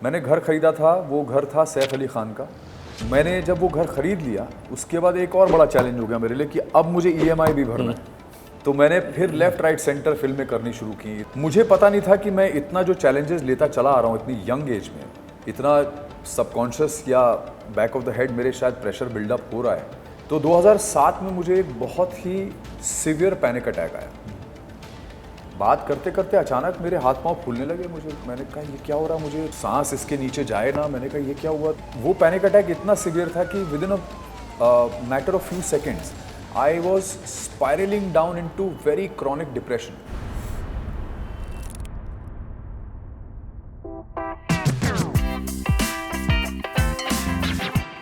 मैंने घर ख़रीदा था, वो घर था सैफ अली ख़ान का। मैंने जब वो घर ख़रीद लिया, उसके बाद एक और बड़ा चैलेंज हो गया मेरे लिए कि अब मुझे ईएमआई भी भरना है। तो मैंने फिर लेफ़्ट राइट सेंटर फिल्में करनी शुरू की। मुझे पता नहीं था कि मैं इतना जो चैलेंजेस लेता चला आ रहा हूँ इतनी यंग एज में, इतना सबकॉन्शियस या बैक ऑफ द हेड मेरे शायद प्रेशर बिल्डअप हो रहा है। तो 2007 में मुझे एक बहुत ही सीवियर पैनिक अटैक आया। बात करते करते अचानक मेरे हाथ पांव फूलने लगे। मैंने कहा ये क्या हो रहा है, मुझे सांस इसके नीचे जाए ना। मैंने कहा ये क्या हुआ। वो पैनिक अटैक इतना सीवियर था कि within a matter of few seconds I was spiralling down into very chronic depression.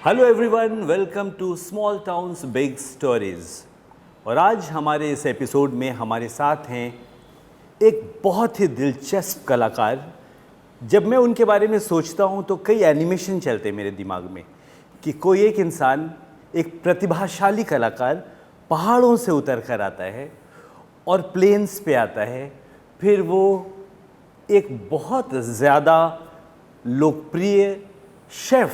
Hello everyone, welcome to small towns big stories. और आज हमारे इस एपिसोड में हमारे साथ हैं एक बहुत ही दिलचस्प कलाकार। जब मैं उनके बारे में सोचता हूं तो कई एनिमेशन चलते हैं मेरे दिमाग में कि कोई एक इंसान, एक प्रतिभाशाली कलाकार पहाड़ों से उतर कर आता है और प्लेन्स पे आता है। फिर वो एक बहुत ज़्यादा लोकप्रिय शेफ़,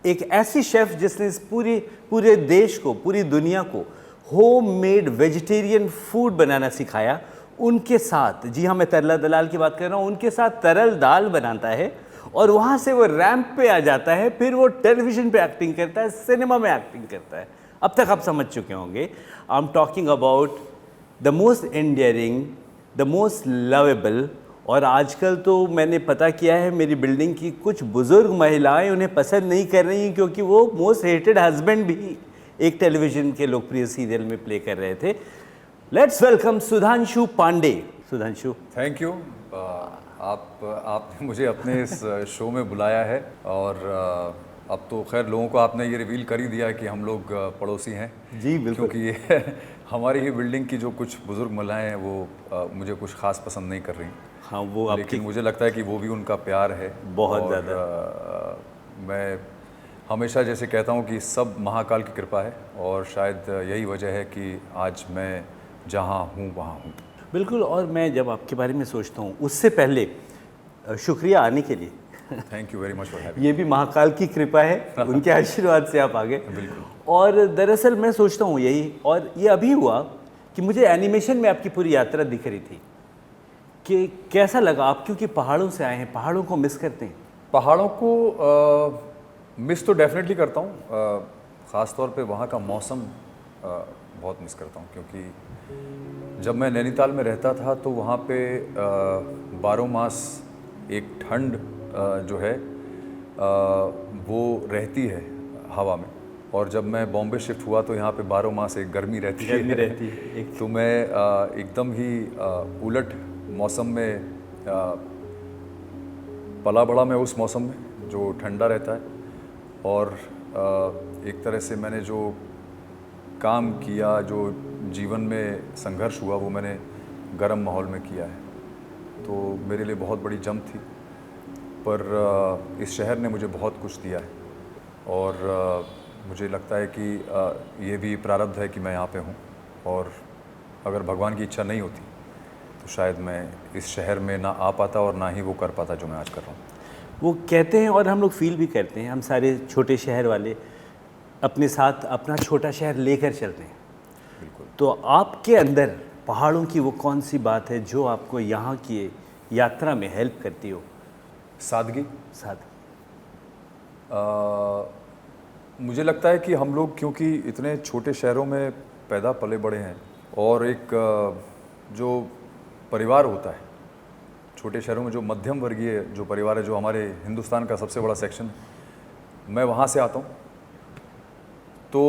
एक ऐसी शेफ़ जिसने इस पूरे देश को, पूरी दुनिया को होममेड वेजिटेरियन फूड बनाना सिखाया, उनके साथ, जी हाँ मैं तरला दलाल की बात कर रहा हूँ, उनके साथ तरल दाल बनाता है और वहाँ से वो रैंप पे आ जाता है। फिर वो टेलीविज़न पे एक्टिंग करता है, सिनेमा में एक्टिंग करता है। अब तक आप समझ चुके होंगे, I am talking about the most endearing, the most lovable. और आजकल तो मैंने पता किया है मेरी बिल्डिंग की कुछ बुज़ुर्ग महिलाएं उन्हें पसंद नहीं कर रही हैं क्योंकि वो मोस्ट हेटेड हस्बैंड भी एक टेलीविज़न के लोकप्रिय सीरियल में प्ले कर रहे थे। Let's welcome Sudhanshu Pandey. Sudhanshu, thank you. आपने मुझे अपने इस शो में बुलाया है और अब तो खैर लोगों को आपने ये रिवील कर ही दिया कि हम लोग पड़ोसी हैं। जी बिल्कुल। क्योंकि ये हमारी ही बिल्डिंग की जो कुछ बुज़ुर्ग महिलाएं हैं वो मुझे कुछ खास पसंद नहीं कर रही। हाँ, वो लेकिन मुझे लगता है कि वो भी उनका प्यार है बहुत और ज़्यादा। मैं हमेशा जैसे कहता हूँ कि सब महाकाल की कृपा है और शायद यही वजह है कि आज मैं जहाँ हूँ वहाँ हूँ। बिल्कुल। और मैं जब आपके बारे में सोचता हूँ उससे पहले शुक्रिया आने के लिए। Thank you very much for having. ये भी महाकाल की कृपा है, उनके आशीर्वाद से आप आ गए। बिल्कुल। और दरअसल मैं सोचता हूँ यही, और ये अभी हुआ कि मुझे एनिमेशन में आपकी पूरी यात्रा दिख रही थी कि कैसा लगा आप, क्योंकि पहाड़ों से आए हैं, पहाड़ों को मिस करते हैं? पहाड़ों को मिस तो डेफिनेटली करता हूँ। ख़ास तौर पे वहाँ का मौसम बहुत मिस करता हूँ क्योंकि जब मैं नैनीताल में रहता था तो वहाँ पे 12 मास एक ठंड जो है वो रहती है हवा में। और जब मैं बॉम्बे शिफ्ट हुआ तो यहाँ पे 12 मास एक गर्मी रहती है। तो मैं एकदम ही उलट मौसम में पला बड़ा मैं उस मौसम में जो ठंडा रहता है। और एक तरह से मैंने जो काम किया, जो जीवन में संघर्ष हुआ, वो मैंने गर्म माहौल में किया है। तो मेरे लिए बहुत बड़ी जंप थी, पर इस शहर ने मुझे बहुत कुछ दिया है और मुझे लगता है कि ये भी प्रारब्ध है कि मैं यहाँ पे हूँ। और अगर भगवान की इच्छा नहीं होती तो शायद मैं इस शहर में ना आ पाता और ना ही वो कर पाता जो मैं आज कर रहा हूँ। वो कहते हैं और हम लोग फील भी करते हैं, हम सारे छोटे शहर वाले अपने साथ अपना छोटा शहर लेकर चलते हैं। बिल्कुल। तो आपके अंदर पहाड़ों की वो कौन सी बात है जो आपको यहाँ की यात्रा में हेल्प करती हो? सादगी। सादगी। मुझे लगता है कि हम लोग क्योंकि इतने छोटे शहरों में पैदा पले बड़े हैं और एक जो परिवार होता है छोटे शहरों में, जो मध्यम वर्गीय जो परिवार है, जो हमारे हिंदुस्तान का सबसे बड़ा सेक्शन है, मैं वहाँ से आता हूँ। तो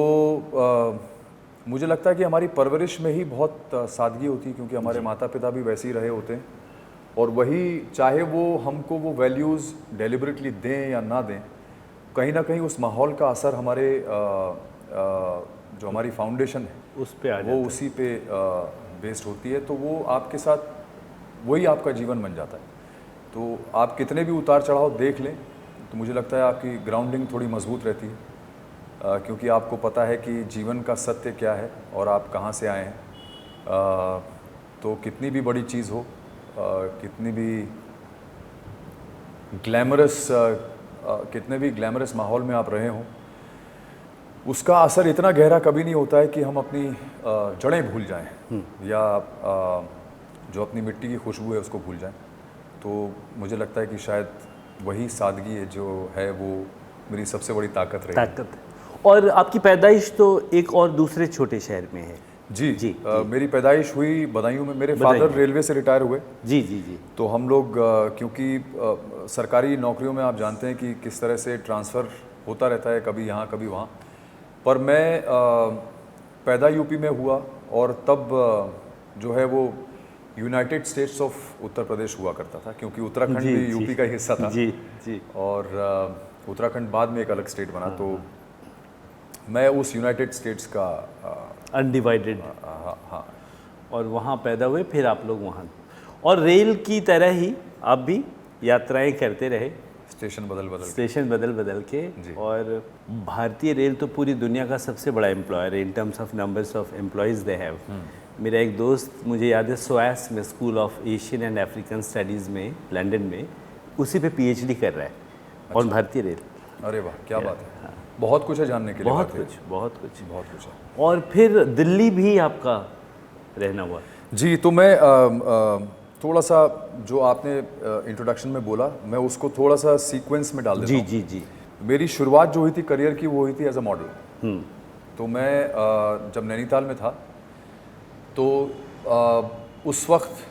मुझे लगता है कि हमारी परवरिश में ही बहुत सादगी होती है क्योंकि हमारे माता पिता भी वैसे ही रहे होते हैं और वही, चाहे वो हमको वो वैल्यूज़ डेलिबरेटली दें या ना दें, कहीं ना कहीं उस माहौल का असर हमारे जो हमारी फाउंडेशन है उस पे आ जाता वो है। उसी पे बेस्ड होती है। तो वो आपके साथ वही आपका जीवन बन जाता है। तो आप कितने भी उतार चढ़ाव देख लें तो मुझे लगता है आपकी ग्राउंडिंग थोड़ी मजबूत रहती है क्योंकि आपको पता है कि जीवन का सत्य क्या है और आप कहाँ से आए हैं। तो कितनी भी बड़ी चीज़ हो, कितनी भी ग्लैमरस कितने भी ग्लैमरस माहौल में आप रहे हों, उसका असर इतना गहरा कभी नहीं होता है कि हम अपनी जड़ें भूल जाएं या जो अपनी मिट्टी की खुशबू है उसको भूल जाएं। तो मुझे लगता है कि शायद वही सादगी है जो है वो मेरी सबसे बड़ी ताकत रही। ताकत। और आपकी पैदाइश तो एक और दूसरे छोटे शहर में है। जी जी, मेरी पैदाइश हुई बदायूं में। मेरे फादर रेलवे से रिटायर हुए। जी जी जी। तो हम लोग क्योंकि सरकारी नौकरियों में आप जानते हैं कि किस तरह से ट्रांसफ़र होता रहता है, कभी यहाँ कभी वहाँ। पर मैं पैदा यूपी में हुआ और तब जो है वो United states of Uttar Pradesh हुआ करता था, क्योंकि उत्तराखंड भी यूपी का हिस्सा था। जी जी। और उत्तराखंड बाद में एक अलग स्टेट बना। तो मैं उस यूनाइटेड स्टेट्स का अनडिवाइडेड। हाँ। और वहाँ पैदा हुए, फिर आप लोग वहाँ, और रेल की तरह ही आप भी यात्राएं करते रहे, स्टेशन बदल बदल के। और भारतीय रेल तो पूरी दुनिया का सबसे बड़ा एम्प्लॉयर है in terms of numbers of employees they have. मेरा एक दोस्त, मुझे याद है, SOAS में, school of Asian and African studies में, लंदन में, उसी पे PhD कर रहा है। अच्छा। और भारतीय रेल। अरे वाह, क्या बात है। हाँ। बहुत कुछ है जानने के लिए। बहुत कुछ है। और फिर दिल्ली भी आपका रहना हुआ। जी, तो मैं थोड़ा सा जो आपने इंट्रोडक्शन में बोला, मैं उसको थोड़ा सा सीक्वेंस में डाल देता हूँ। जी जी। मेरी शुरुआत जो हुई थी करियर की, वो हुई थी एज अ मॉडल। तो मैं जब नैनीताल में था तो उस वक्त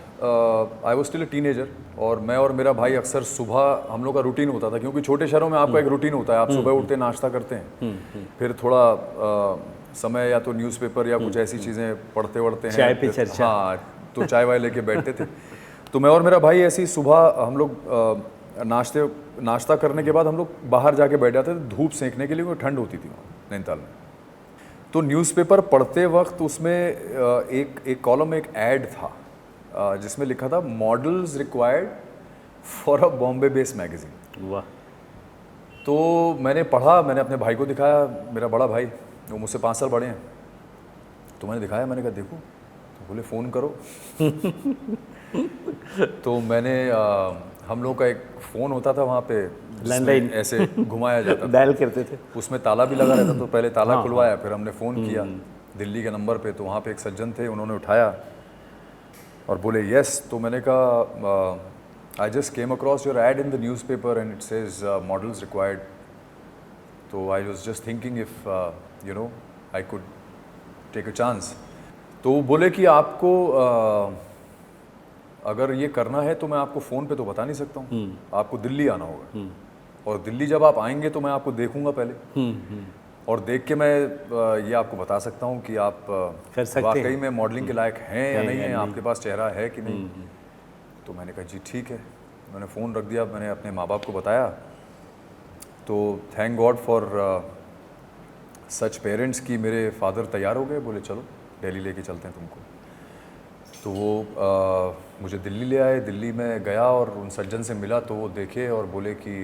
I was still a teenager, और मैं और मेरा भाई अक्सर सुबह, हम लोग का रूटीन होता था, क्योंकि छोटे शहरों में आपका एक रूटीन होता है। आप सुबह उठते नाश्ता करते हैं, फिर थोड़ा समय या तो न्यूज़पेपर या कुछ ऐसी चीज़ें पढ़ते हैं, चाय पे चर्चा। हाँ, तो चाय वाय लेके बैठते थे। तो मैं और मेरा भाई ऐसी सुबह हम लोग नाश्ता करने के बाद हम लोग बाहर जाके बैठ जाते थे धूप सेंकने के लिए, क्योंकि ठंड होती थी वहाँ नैनीताल में। तो न्यूज़पेपर पढ़ते वक्त उसमें एक कॉलम में एक ऐड था जिसमें लिखा था models required for a Bombay based magazine. वाह। तो मैंने पढ़ा, मैंने अपने भाई को दिखाया, मेरा बड़ा भाई, वो मुझसे 5 साल बड़े हैं। तो मैंने दिखाया, मैंने कहा देखो, तो बोले फ़ोन करो। तो मैंने हम लोग का एक फ़ोन होता था वहाँ पे, लैंडलाइन ऐसे घुमाया जाता था, डायल करते थे, उसमें ताला भी लगा रहता। तो पहले ताला खुलवाया, फिर हमने फ़ोन किया दिल्ली के नंबर पे। तो वहाँ पे एक सज्जन थे, उन्होंने उठाया और बोले यस। तो मैंने कहा I just came across your ad in the newspaper and it says models required. तो I was just thinking if you know I could take a chance. तो वो बोले कि आपको अगर ये करना है तो मैं आपको फ़ोन पे तो बता नहीं सकता हूँ, आपको दिल्ली आना होगा, और दिल्ली जब आप आएंगे तो मैं आपको देखूंगा पहले, और देख के मैं ये आपको बता सकता हूँ कि आप वाकई में मॉडलिंग के लायक हैं या नहीं हैं, आपके पास चेहरा है कि नहीं। तो मैंने कहा जी ठीक है। मैंने फ़ोन रख दिया, मैंने अपने माँ बाप को बताया। तो thank God for such parents कि मेरे फादर तैयार हो गए, बोले चलो दिल्ली लेके चलते हैं तुमको। तो वो मुझे दिल्ली ले आए। दिल्ली में गया और उन सज्जन से मिला, तो वो देखे और बोले कि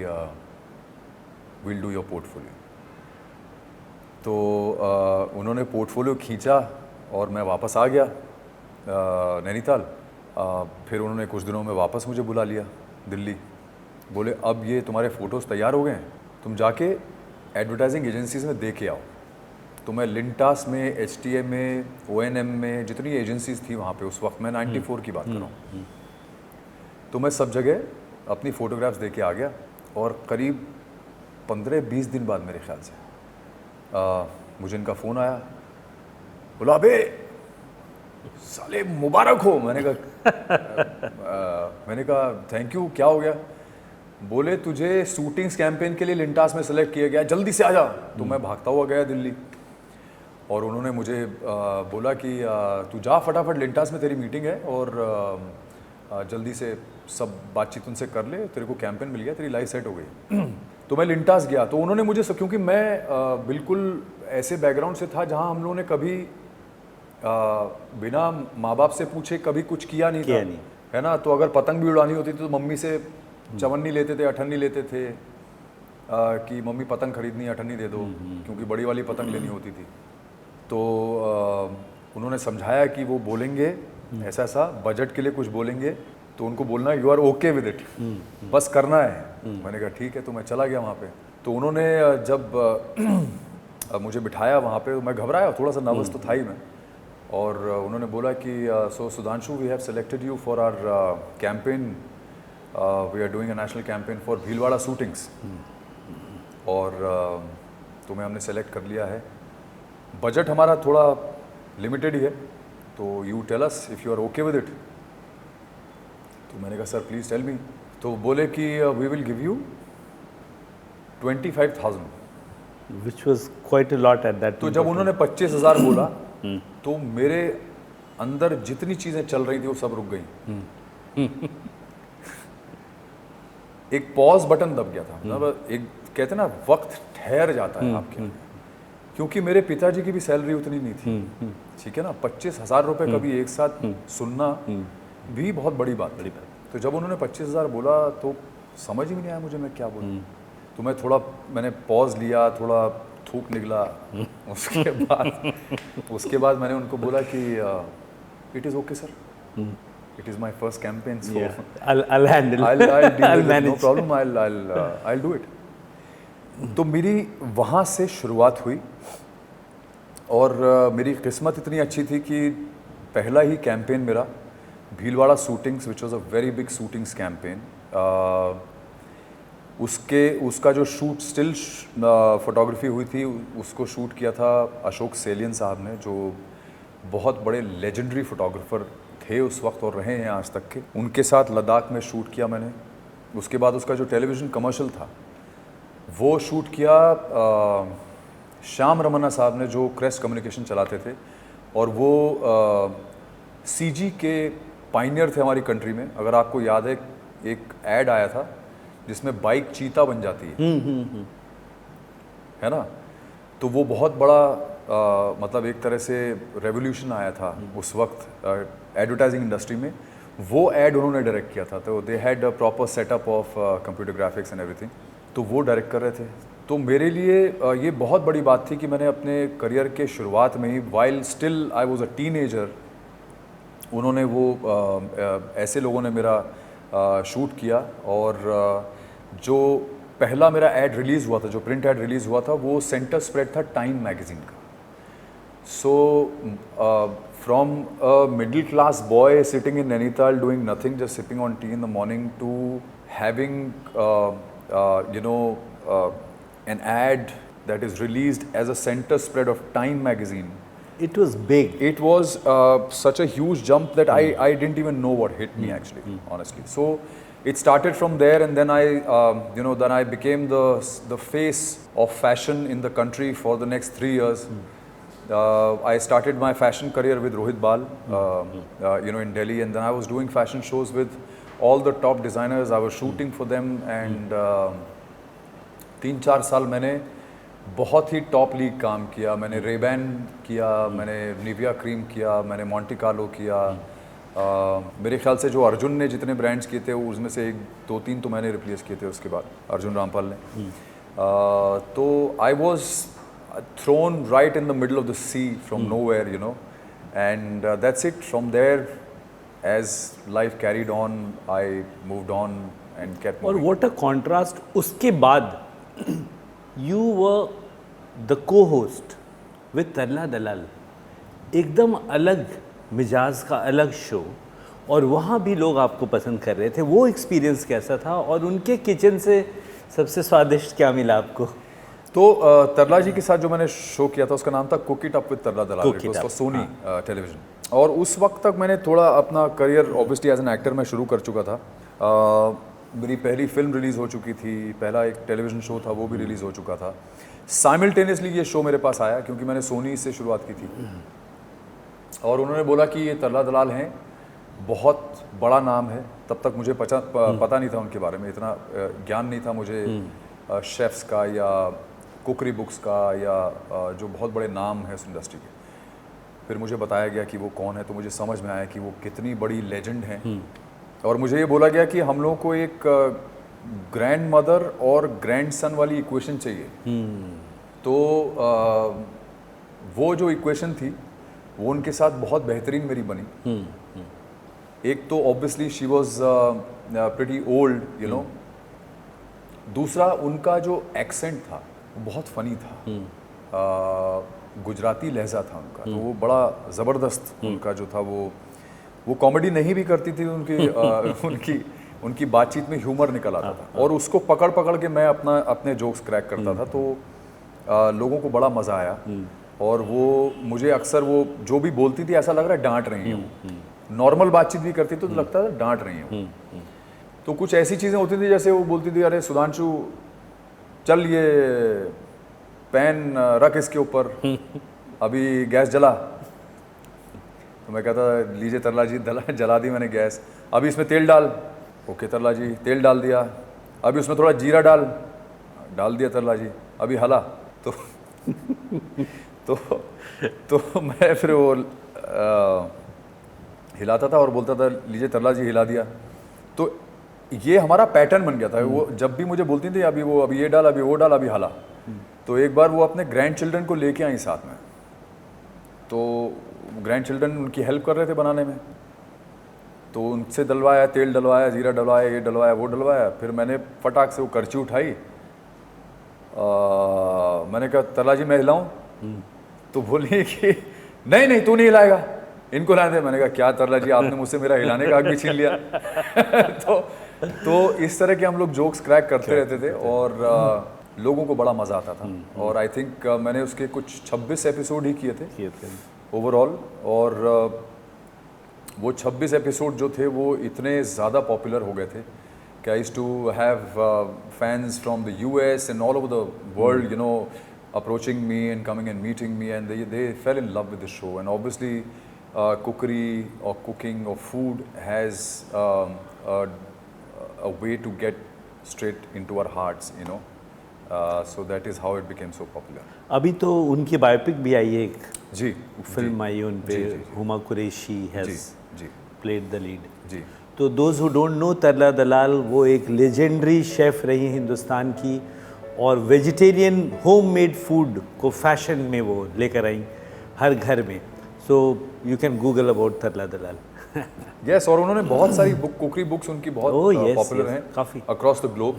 विल डू योर पोर्टफोलियो। तो उन्होंने पोर्टफोलियो खींचा और मैं वापस आ गया नैनीताल। फिर उन्होंने कुछ दिनों में वापस मुझे बुला लिया दिल्ली। बोले अब ये तुम्हारे फ़ोटोज़ तैयार हो गए हैं, तुम जाके एडवर्टाइजिंग एजेंसीज़ में दे के आओ। तो मैं लिंटास में, HTA में, ONM में, जितनी एजेंसीज़ थी वहाँ पे उस वक्त, मैं 94 की बात कर रहा हूँ, तो मैं सब जगह अपनी फ़ोटोग्राफ्स दे के आ गया। और करीब 15-20 दिन बाद मेरे ख्याल से मुझे इनका फ़ोन आया, बोला अबे साले मुबारक हो। मैंने कहा थैंक यू, क्या हो गया? बोले तुझे शूटिंग्स कैंपेन के लिए लिंटास में सेलेक्ट किया गया, जल्दी से आ जा। तो मैं भागता हुआ गया दिल्ली, और उन्होंने मुझे बोला कि तू जा फटाफट, लिंटास में तेरी मीटिंग है और जल्दी से सब बातचीत उनसे कर ले, तेरे को कैंपेन मिल गया, तेरी लाइफ सेट हो गई। तो मैं लिंटास गया। तो उन्होंने मुझे क्योंकि मैं बिल्कुल ऐसे बैकग्राउंड से था जहाँ हम लोगों ने कभी बिना माँ बाप से पूछे कभी कुछ किया नहीं था, है ना। तो अगर पतंग भी उड़ानी होती थी तो मम्मी से चवन्नी लेते थे, अठन्नी लेते थे कि मम्मी पतंग खरीदनी, अठन्नी दे दो, क्योंकि बड़ी वाली पतंग लेनी होती थी। तो उन्होंने समझाया कि वो बोलेंगे ऐसा ऐसा, बजट के लिए कुछ बोलेंगे, तो उनको बोलना you are okay with it, बस करना है। मैंने कहा ठीक है, तो मैं चला गया वहाँ पे। तो उन्होंने जब मुझे बिठाया वहाँ पे, मैं घबराया, थोड़ा सा नर्वस तो था ही मैं। और उन्होंने बोला कि so Sudhanshu, we have selected you for our campaign, we are doing a national campaign for Bhilwara suitings, और तुम्हें हमने सेलेक्ट कर लिया है। बजट हमारा थोड़ा लिमिटेड ही है, तो you tell us if you are okay with it. तो मैंने कहा सर प्लीज़ टेल मी। तो बोले कि we will give you 25,000। Which was quite a lot at that. तो जब उन्होंने 25,000 बोला तो मेरे अंदर जितनी चीज़ें चल रही थी वो सब रुक गई। एक पॉज बटन दब गया था, मतलब एक कहते ना वक्त ठहर जाता है आपके, क्योंकि मेरे पिताजी की भी सैलरी उतनी नहीं थी, ठीक है ना। 25,000 रुपये कभी एक साथ सुनना भी बहुत बड़ी बात। तो जब उन्होंने 25,000 बोला तो समझ ही नहीं आया मुझे मैं क्या बोलूं। तो मैंने पॉज लिया, थोड़ा थूक निकला। उसके बाद मैंने उनको बोला कि it is okay sir, it is my first campaign, so I'll handle. I'll manage. No problem, I'll do it। तो मेरी वहाँ से शुरुआत हुई, और मेरी किस्मत इतनी अच्छी थी कि पहला ही कैंपेन मेरा Bhilwara shootings, which was a very big shootings campaign, उसका जो शूट स्टिल फोटोग्राफी हुई थी, उसको शूट किया था अशोक सेलियन साहब ने, जो बहुत बड़े लेजेंडरी फोटोग्राफर थे उस वक्त और रहे हैं आज तक के। उनके साथ लद्दाख में शूट किया मैंने। उसके बाद उसका जो टेलीविज़न कमर्शियल था वो शूट किया श्याम रमन्ना साहब ने, जो क्रेस्ट कम्युनिकेशन चलाते थे, और वो सीजी के पाइनियर थे हमारी कंट्री में। अगर आपको याद है, एक ऐड आया था जिसमें बाइक चीता बन जाती है ना। तो वो बहुत बड़ा मतलब एक तरह से रेवोल्यूशन आया था उस वक्त एडवर्टाइजिंग इंडस्ट्री में। वो ऐड उन्होंने डायरेक्ट किया था, तो they had a proper setup of computer graphics and everything, तो वो डायरेक्ट कर रहे थे। तो मेरे लिए ये बहुत बड़ी बात थी कि मैंने अपने करियर के शुरुआत में ही, while still I was a teenager, उन्होंने वो ऐसे लोगों ने मेरा शूट किया। और जो पहला मेरा ऐड रिलीज़ हुआ था, जो प्रिंट ऐड रिलीज़ हुआ था, वो सेंटर स्प्रेड था टाइम मैगज़ीन का। So from a middle class boy sitting in Nainital doing nothing, just sipping on tea in the morning, to having an ad that is released as a center spread of Time magazine. It was big. It was such a huge jump that I didn't even know what hit me actually, honestly. So it started from there, and then I became the face of fashion in the country for the next 3 years. I started my fashion career with Rohit Bal, in Delhi, and then I was doing fashion shows with all the top designers. I was shooting for them, and 3-4 साल मैंने बहुत ही top league काम किया। मैंने Ray-Ban किया, मैंने Nivea cream किया, मैंने मॉन्टे कार्लो किया। मेरे ख्याल से जो अर्जुन ने जितने ब्रांड्स किए थे उसमें से 1-2-3 तो मैंने रिप्लेस किए थे उसके बाद, अर्जुन रामपाल ने। तो I was thrown right in the middle of the sea from nowhere, and that's it. From there as life carried on, I moved on and kept और मूविंग। व्हाट अ कॉन्ट्रास्ट, उसके बाद you were the co host with Tarla Dalal, एकदम अलग मिजाज का अलग show, और वहाँ भी लोग आपको पसंद कर रहे थे। वो एक्सपीरियंस कैसा था, और उनके किचन से सबसे स्वादिष्ट क्या मिला आपको? तो तरला जी के साथ जो मैंने शो किया था उसका नाम था cook it up with Tarla Dalal, Cook It Up, Sony television. और उस वक्त तक मैंने थोड़ा अपना career obviously as an actor मैं शुरू कर चुका था। मेरी पहली फिल्म रिलीज़ हो चुकी थी, पहला एक टेलीविज़न शो था वो भी रिलीज़ हो चुका था। साइमल्टेनियसली ये शो मेरे पास आया क्योंकि मैंने सोनी से शुरुआत की थी, और उन्होंने बोला कि ये तरला दलाल हैं, बहुत बड़ा नाम है। तब तक मुझे पता नहीं था उनके बारे में, इतना ज्ञान नहीं था मुझे शेफ्स का या कुकरी बुक्स का, या जो बहुत बड़े नाम हैं उस इंडस्ट्री के। फिर मुझे बताया गया कि वो कौन है, तो मुझे समझ में आया कि वो कितनी बड़ी लेजेंड हैं। और मुझे ये बोला गया कि हम लोगों को एक ग्रैंड मदर और ग्रैंड सन वाली इक्वेशन चाहिए। तो वो जो इक्वेशन थी वो उनके साथ बहुत बेहतरीन मेरी बनी। एक तो obviously she was pretty old, you know. दूसरा उनका जो एक्सेंट था वो बहुत फनी था, गुजराती लहजा था उनका, तो वो बड़ा ज़बरदस्त उनका जो था वो कॉमेडी नहीं भी करती थी, उनकी बातचीत में ह्यूमर निकल आता था, और उसको पकड़ पकड़ के मैं अपने जोक्स क्रैक करता था, तो लोगों को बड़ा मज़ा आया। और वो मुझे अक्सर वो जो भी बोलती थी ऐसा लग रहा है डांट रही है, नॉर्मल बातचीत भी करती तो लगता था डांट रही है। तो कुछ ऐसी चीज़ें होती थी, जैसे वो बोलती थी, अरे सुधांशु चल ये पैन रख इसके ऊपर, अभी गैस जला। तो मैं कहता लीजिए तरला जी, जला दी मैंने गैस, अभी इसमें तेल डाल। ओके तरला जी, तेल डाल दिया, अभी उसमें थोड़ा जीरा डाल दिया तरला जी, अभी हला। तो मैं फिर वो हिलाता था और बोलता था लीजिए तरला जी हिला दिया। तो ये हमारा पैटर्न बन गया था। वो जब भी मुझे बोलती थी अभी ये डाल, अभी वो डाल, अभी हला। तो एक बार वो अपने ग्रैंड चिल्ड्रन को लेके आई साथ में, तो ग्रैंड चिल्ड्रन उनकी हेल्प कर रहे थे बनाने में, तो उनसे डलवाया, तेल डलवाया, जीरा डलवाया, ये डलवाया, वो डलवाया। फिर मैंने फटाक से वो करची उठाई, मैंने कहा तरला जी मैं हिलाऊं? तो बोली कि नहीं तू नहीं हिलाएगा, इनको हिलाने दे। मैंने कहा क्या तरला जी, आपने मुझसे मेरा हिलाने का हक भी छीन लिया। तो इस तरह के हम लोग जोक्स क्रैक करते रहते थे, और लोगों को बड़ा मज़ा आता था। और आई थिंक मैंने उसके कुछ 26 एपिसोड ही किए थे ओवरऑल, और वो 26 एपिसोड जो थे वो इतने ज़्यादा पॉपुलर हो गए थे कि I used to have fans from the US and all over the world, you know, approaching me and coming and meeting me, and they fell in love with the show. And obviously cookery or cooking or food has a way to get straight into our hearts, you know. So that is how it became so popular. अभी तो उनकी biopic भी आई है, एक जी film आई उन पे, Huma Qureshi has played the lead. जी। तो those who don't know, Tarla Dalal वो एक लेजेंडरी शेफ़ रही हिंदुस्तान की, और वेजिटेरियन होममेड फूड को फैशन में वो लेकर आई हर घर में। So you can Google about Tarla Dalal. Yes, और उन्होंने बहुत सारी कुकरी बुक्स उनकी बहुत पॉपुलर हैं काफ़ी अक्रॉस द ग्लोब।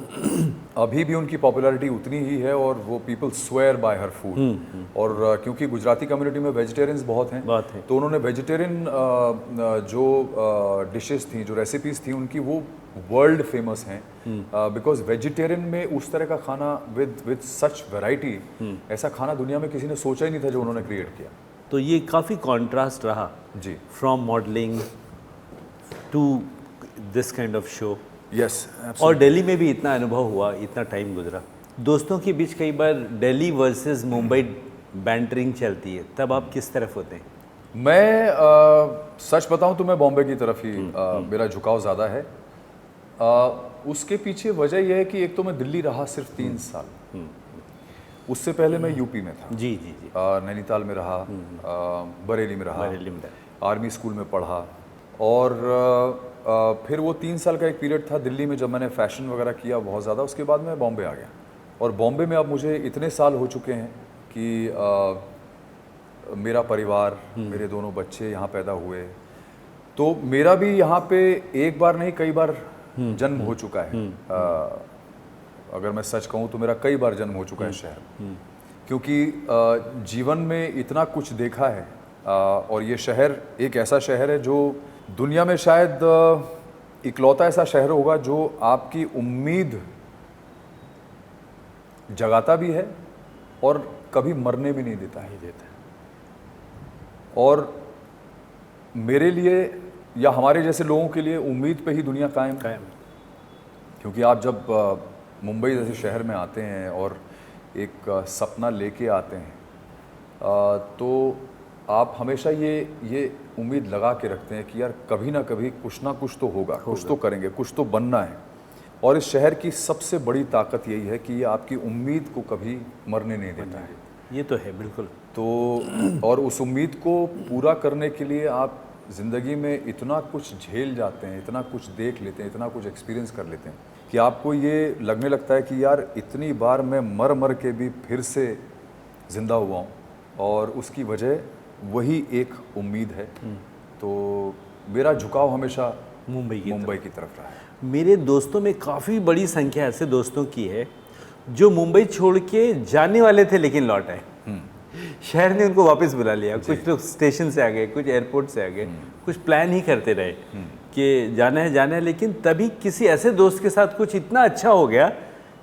अभी भी उनकी पॉपुलैरिटी उतनी ही है, और वो people swear by her food. और क्योंकि गुजराती कम्युनिटी में वेजिटेरियंस बहुत हैं, तो उन्होंने वेजिटेरियन जो डिशेस थी, जो रेसिपीज थी उनकी, वो वर्ल्ड फेमस हैं, बिकॉज वेजिटेरियन में उस तरह का खाना विद सच वैरायटी, ऐसा खाना दुनिया में किसी ने सोचा ही नहीं था जो उन्होंने क्रिएट किया। तो ये काफ़ी कॉन्ट्रास्ट रहा जी, from modelling to this kind of show. Yes, और दिल्ली में भी इतना अनुभव हुआ, इतना टाइम गुजरा, दोस्तों के बीच कई बार दिल्ली वर्सेस मुंबई बैंटरिंग चलती है, तब आप किस तरफ होते हैं? मैं सच बताऊं तो मैं बॉम्बे की तरफ ही मेरा झुकाव ज़्यादा है। उसके पीछे वजह यह है कि एक तो मैं दिल्ली रहा सिर्फ 3 साल, उससे पहले मैं यूपी में था। जी। नैनीताल में रहा, बरेली में रहा, आर्मी स्कूल में पढ़ा, और फिर वो 3 साल का एक पीरियड था दिल्ली में जब मैंने फैशन वगैरह किया बहुत ज़्यादा। उसके बाद मैं बॉम्बे आ गया, और बॉम्बे में अब मुझे इतने साल हो चुके हैं कि मेरा परिवार, मेरे दोनों बच्चे यहाँ पैदा हुए, तो मेरा भी यहाँ पे एक बार नहीं कई बार जन्म हो चुका है। अगर मैं सच कहूँ तो मेरा कई बार जन्म हो चुका है शहर में, क्योंकि जीवन में इतना कुछ देखा है। और ये शहर एक ऐसा शहर है जो दुनिया में शायद इकलौता ऐसा शहर होगा जो आपकी उम्मीद जगाता भी है और कभी मरने भी नहीं देता है। और मेरे लिए या हमारे जैसे लोगों के लिए उम्मीद पे ही दुनिया कायम है। क्योंकि आप जब मुंबई जैसे शहर में आते हैं और एक सपना लेके आते हैं, तो आप हमेशा ये उम्मीद लगा के रखते हैं कि यार कभी ना कभी कुछ ना कुछ तो होगा, कुछ तो करेंगे, कुछ तो बनना है। और इस शहर की सबसे बड़ी ताकत यही है कि ये आपकी उम्मीद को कभी मरने नहीं देता है। ये तो है बिल्कुल। तो और उस उम्मीद को पूरा करने के लिए आप ज़िंदगी में इतना कुछ झेल जाते हैं, इतना कुछ देख लेते हैं, इतना कुछ एक्सपीरियंस कर लेते हैं कि आपको ये लगने लगता है कि यार इतनी बार मैं मर के भी फिर से ज़िंदा हुआ हूँ, और उसकी वजह वही एक उम्मीद है। तो मेरा झुकाव हमेशा मुंबई की मुंबई की तरफ रहा है। मेरे दोस्तों में काफ़ी बड़ी संख्या ऐसे दोस्तों की है जो मुंबई छोड़ के जाने वाले थे लेकिन लौट आए। शहर ने उनको वापस बुला लिया। कुछ लोग स्टेशन से आ गए, कुछ एयरपोर्ट से आ गए, कुछ प्लान ही करते रहे कि जाना है, लेकिन तभी किसी ऐसे दोस्त के साथ कुछ इतना अच्छा हो गया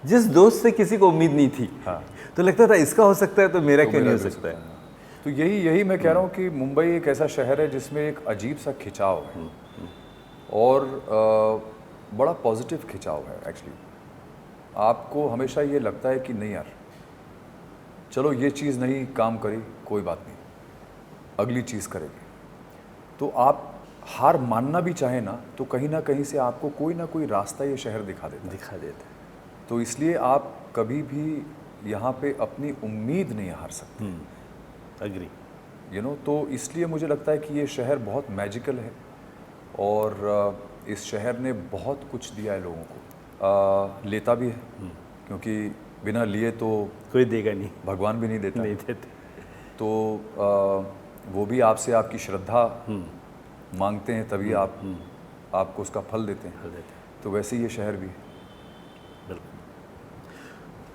जिस दोस्त से किसी को उम्मीद नहीं थी। तो लगता था इसका हो सकता है तो मेरा क्यों नहीं हो सकता है। तो यही मैं कह रहा हूँ कि मुंबई एक ऐसा शहर है जिसमें एक अजीब सा खिंचाव है और बड़ा पॉजिटिव खिंचाव है एक्चुअली। आपको हमेशा ये लगता है कि नहीं यार, चलो ये चीज़ नहीं काम करी, कोई बात नहीं, अगली चीज़ करेंगे। तो आप हार मानना भी चाहे ना तो कहीं ना कहीं से आपको कोई ना कोई रास्ता ये शहर दिखा देता है। तो इसलिए आप कभी भी यहाँ पे अपनी उम्मीद नहीं हार सकते। अग्री। तो इसलिए मुझे लगता है कि ये शहर बहुत मैजिकल है और इस शहर ने बहुत कुछ दिया है लोगों को, लेता भी है क्योंकि बिना लिए तो कोई देगा नहीं, भगवान भी नहीं देता। नहीं देते। तो वो भी आपसे आपकी श्रद्धा मांगते हैं तभी आपको उसका फल देते हैं। तो वैसे ही ये शहर भी है।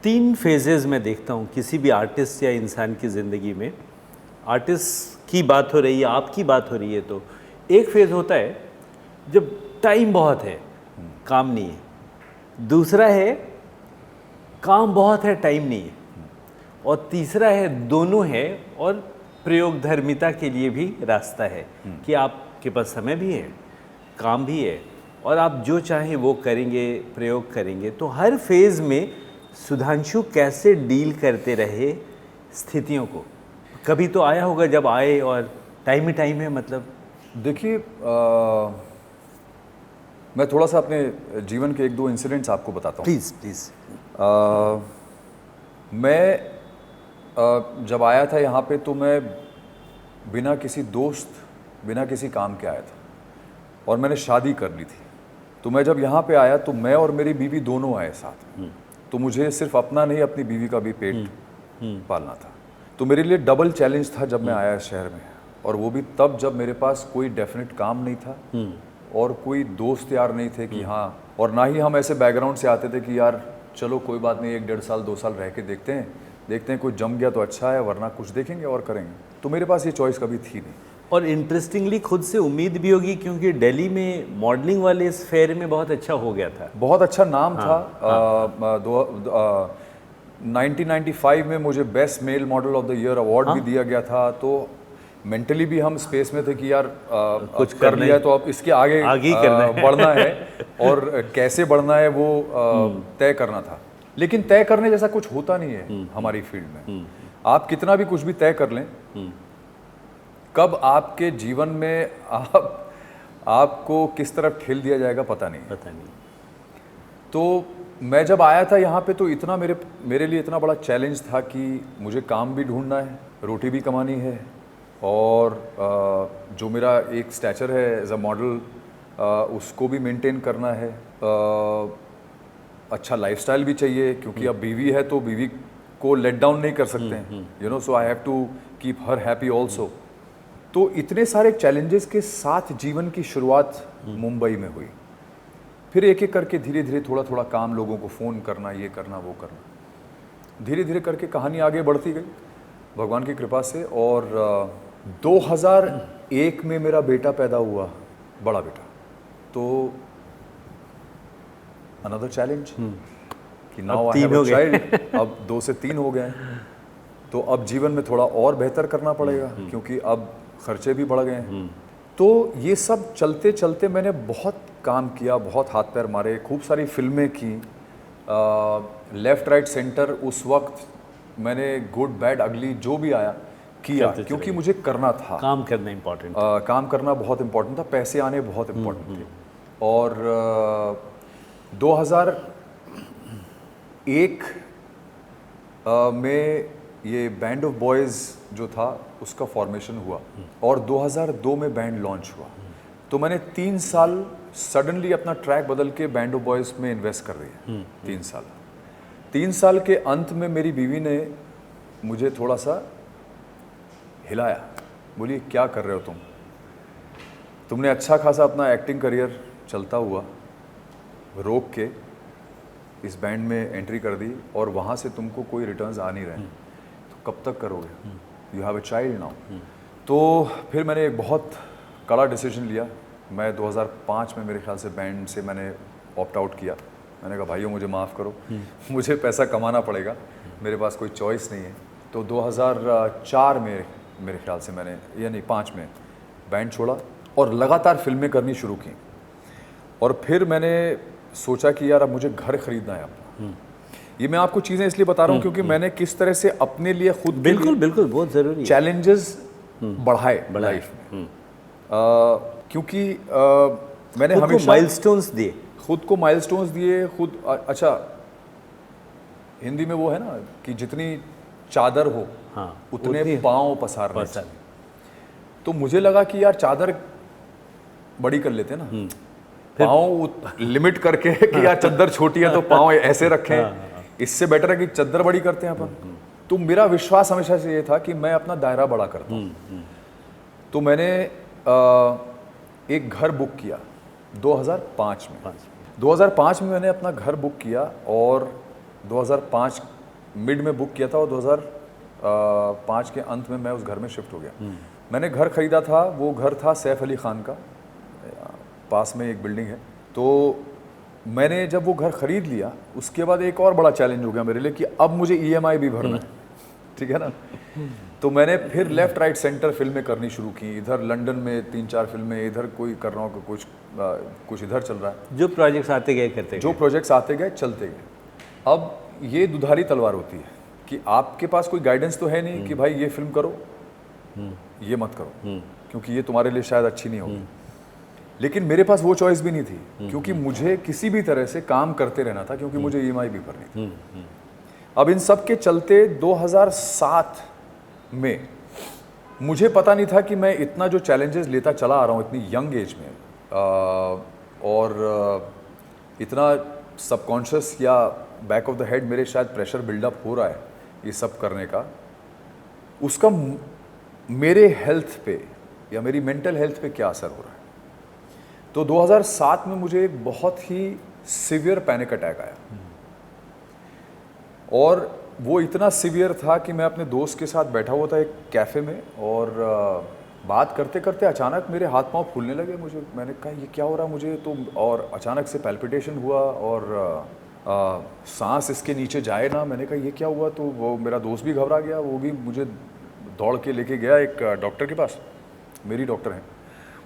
3 फेजेस में देखता हूँ किसी भी आर्टिस्ट या इंसान की ज़िंदगी में। आर्टिस्ट की बात हो रही है, आपकी बात हो रही है, तो एक फेज़ होता है जब टाइम बहुत है, काम नहीं है। दूसरा है काम बहुत है, टाइम नहीं है। और तीसरा है दोनों है और प्रयोग धर्मिता के लिए भी रास्ता है कि आपके पास समय भी है, काम भी है और आप जो चाहें वो करेंगे, प्रयोग करेंगे। तो हर फेज़ में सुधांशु कैसे डील करते रहे स्थितियों को? कभी तो आया होगा जब आए और टाइम ही टाइम है, मतलब। देखिए, मैं थोड़ा सा अपने जीवन के 1-2 इंसिडेंट्स आपको बताता हूँ। प्लीज़। मैं जब आया था यहाँ पे तो मैं बिना किसी दोस्त, बिना किसी काम के आया था और मैंने शादी कर ली थी। तो मैं जब यहाँ पे आया तो मैं और मेरी बीवी दोनों आए साथ में। तो मुझे सिर्फ अपना नहीं, अपनी बीवी का भी पेट पालना था। तो मेरे लिए डबल चैलेंज था जब मैं आया इस शहर में, और वो भी तब जब मेरे पास कोई डेफिनेट काम नहीं था और कोई दोस्त यार नहीं थे कि हाँ, और ना ही हम ऐसे बैकग्राउंड से आते थे कि यार चलो कोई बात नहीं, 1-1.5 साल 2 साल रह के देखते हैं कोई जम गया तो अच्छा है, वरना कुछ देखेंगे और करेंगे। तो मेरे पास ये चॉइस कभी थी नहीं। और इंटरेस्टिंगली खुद से उम्मीद भी होगी क्योंकि दिल्ली में मॉडलिंग वाले इस फेयर में बहुत अच्छा हो गया था, बहुत अच्छा नाम था। 1995 में मुझे best male model of the year award भी दिया गया था। तो मेंटली भी हम स्पेस में थे कि यार कुछ कर लिया है तो अब इसके आगे ही करना है। बढ़ना है और कैसे बढ़ना है वो तय करना था। लेकिन तय करने जैसा कुछ होता नहीं है हमारी फील्ड में। आप कितना भी कुछ भी तय कर लें, कब आपके जीवन में आपको किस तरफ ठेल दिया जाएगा पता नहीं। तो मैं जब आया था यहाँ पे तो इतना मेरे लिए इतना बड़ा चैलेंज था कि मुझे काम भी ढूंढना है, रोटी भी कमानी है, और जो मेरा एक स्टैचर है एज अ मॉडल उसको भी मेंटेन करना है। अच्छा लाइफस्टाइल भी चाहिए क्योंकि अब बीवी है तो बीवी को लेट डाउन नहीं कर सकते हैं, so I have to keep her happy also. तो इतने सारे चैलेंजेस के साथ जीवन की शुरुआत मुंबई में हुई। फिर एक एक करके धीरे धीरे थोड़ा थोड़ा काम, लोगों को फ़ोन करना, ये करना वो करना, धीरे धीरे करके कहानी आगे बढ़ती गई भगवान की कृपा से। और 2001 में मेरा बेटा पैदा हुआ, बड़ा बेटा। तो अनदर चैलेंज कि now I have a child. अब 2 से 3 हो गए, तो अब जीवन में थोड़ा और बेहतर करना पड़ेगा क्योंकि अब खर्चे भी बढ़ गए हैं। तो ये सब चलते चलते मैंने बहुत काम किया, बहुत हाथ पैर मारे, खूब सारी फिल्में की, लेफ़्ट राइट सेंटर। उस वक्त मैंने गुड बैड अगली जो भी आया किया क्योंकि मुझे करना था। काम करना इम्पोर्टेंट, काम करना बहुत इम्पोर्टेंट था, पैसे आने बहुत इम्पोर्टेंट थे। और 2001 में ये बैंड ऑफ बॉयज़ जो था उसका फॉर्मेशन हुआ और 2002 में बैंड लॉन्च हुआ। तो मैंने 3 साल सडनली अपना ट्रैक बदल के बैंड ऑफ बॉयज़ में इन्वेस्ट कर दिया। 3 साल के अंत में मेरी बीवी ने मुझे थोड़ा सा हिलाया, बोली क्या कर रहे हो तुम? तुमने अच्छा खासा अपना एक्टिंग करियर चलता हुआ रोक के इस बैंड में एंट्री कर दी और वहाँ से तुमको कोई रिटर्न्स आ नहीं रहे, तो कब तक करोगे? You have a child now. तो फिर मैंने एक बहुत कड़ा डिसीजन लिया। मैं 2005 में मेरे ख्याल से बैंड से मैंने ऑप्ट आउट किया। मैंने कहा भाइयों मुझे माफ़ करो, मुझे पैसा कमाना पड़ेगा, मेरे पास कोई चॉइस नहीं है। तो 2004 में मेरे ख्याल से मैंने, यानी 5 में बैंड छोड़ा और लगातार फिल्में करनी शुरू की। और फिर मैंने सोचा कि यार अब मुझे घर खरीदना है अपना। ये मैं आपको चीज़ें इसलिए बता रहा हूँ क्योंकि मैंने किस तरह से अपने लिए खुद बिल्कुल बहुत ज़रूरी है। चैलेंजेस बढ़ाए लाइफ में। क्योंकि मैंने खुद को हमेशा माइलस्टोन्स दिए। खुद को माइलस्टोन्स दिए खुद। अच्छा, हिंदी में वो है ना कि जितनी चादर हो उतने पाँव पसारने चाहिए। तो मुझे लगा कि यार चादर बड़ी कर लेते ना, पाँव लिमिट करके कि यार चादर छोटी है तो पाँव ऐसे रखें, इससे बेटर है कि चादर बड़ी करते हैं अपन। तो मेरा विश्वास हमेशा से ये था कि मैं अपना दायरा बड़ा करता हूँ। तो मैंने एक घर बुक किया 2005 में। 2005 में मैंने अपना घर बुक किया और 2005 मिड में बुक किया था और 2005 के अंत में मैं उस घर में शिफ्ट हो गया। मैंने घर खरीदा था, वो घर था सैफ अली खान का, पास में एक बिल्डिंग है। तो मैंने जब वो घर खरीद लिया उसके बाद एक और बड़ा चैलेंज हो गया मेरे लिए कि अब मुझे EMI भी भरना है, ठीक है ना। तो मैंने फिर लेफ़्ट राइट सेंटर फिल्में करनी शुरू की। इधर लंदन में 3-4 फिल्में, इधर कोई कर रहा हूँ, कुछ इधर चल रहा है। जो प्रोजेक्ट्स आते गए करते गए, जो प्रोजेक्ट्स आते गए चलते गए। अब ये दुधारी तलवार होती है कि आपके पास कोई गाइडेंस तो है नहीं कि भाई ये फिल्म करो, ये मत करो, क्योंकि ये तुम्हारे लिए शायद अच्छी नहीं होगी। लेकिन मेरे पास वो चॉइस भी नहीं थी क्योंकि मुझे किसी भी तरह से काम करते रहना था, क्योंकि मुझे EMI भी भरनी थी। अब इन सब के चलते 2007 में मुझे पता नहीं था कि मैं इतना जो चैलेंजेस लेता चला आ रहा हूँ इतनी यंग एज में, और इतना सबकॉन्शियस या बैक ऑफ द हेड मेरे शायद प्रेशर बिल्डअप हो रहा है ये सब करने का, उसका मेरे हेल्थ पे या मेरी मेंटल हेल्थ पे क्या असर हो रहा है। तो 2007 में मुझे एक बहुत ही सिवियर पैनिक अटैक आया और वो इतना सिवियर था कि मैं अपने दोस्त के साथ बैठा हुआ था एक कैफ़े में और बात करते करते अचानक मेरे हाथ पांव फूलने लगे। मैंने कहा ये क्या हो रहा है मुझे, तो और अचानक से पैल्पिटेशन हुआ और सांस इसके नीचे जाए ना। मैंने कहा ये क्या हुआ, तो वो मेरा दोस्त भी घबरा गया, वो भी मुझे दौड़ के लेके गया एक डॉक्टर के पास, मेरी डॉक्टर हैं,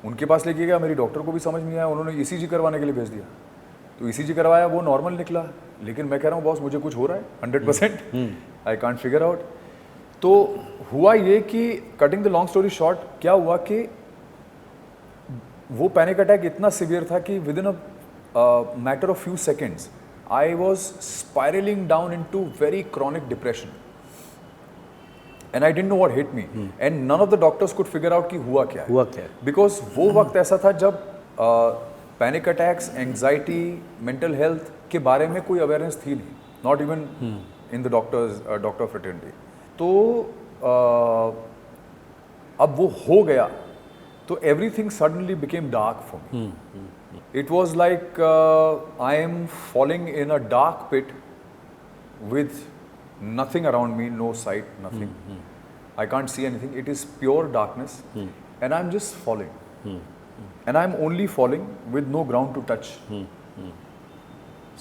उनके पास लेके गया। मेरी डॉक्टर को भी समझ नहीं आया, उन्होंने ECG करवाने के लिए भेज दिया। तो ECG करवाया, वो नॉर्मल निकला, लेकिन मैं कह रहा हूँ बॉस मुझे कुछ हो रहा है 100%, आई कांट फिगर आउट। तो हुआ ये कि cutting the long story short, क्या हुआ कि वो पैनिक अटैक इतना सिवियर था कि within a matter of few seconds I was spiralling down into very chronic depression and I didn't know what hit me and none of the doctors could figure out कि हुआ क्या है। Because वो वक्त ऐसा था जब panic attacks, anxiety, mental health के बारे में कोई अवेयरनेस थी नहीं, not even in the doctor fraternity. तो अब वो हो गया तो everything suddenly became dark for me. It was like I am falling in a dark pit with nothing around me, no sight, nothing. I can't see anything. It is pure darkness, and I'm just falling. And I'm only falling with no ground to touch.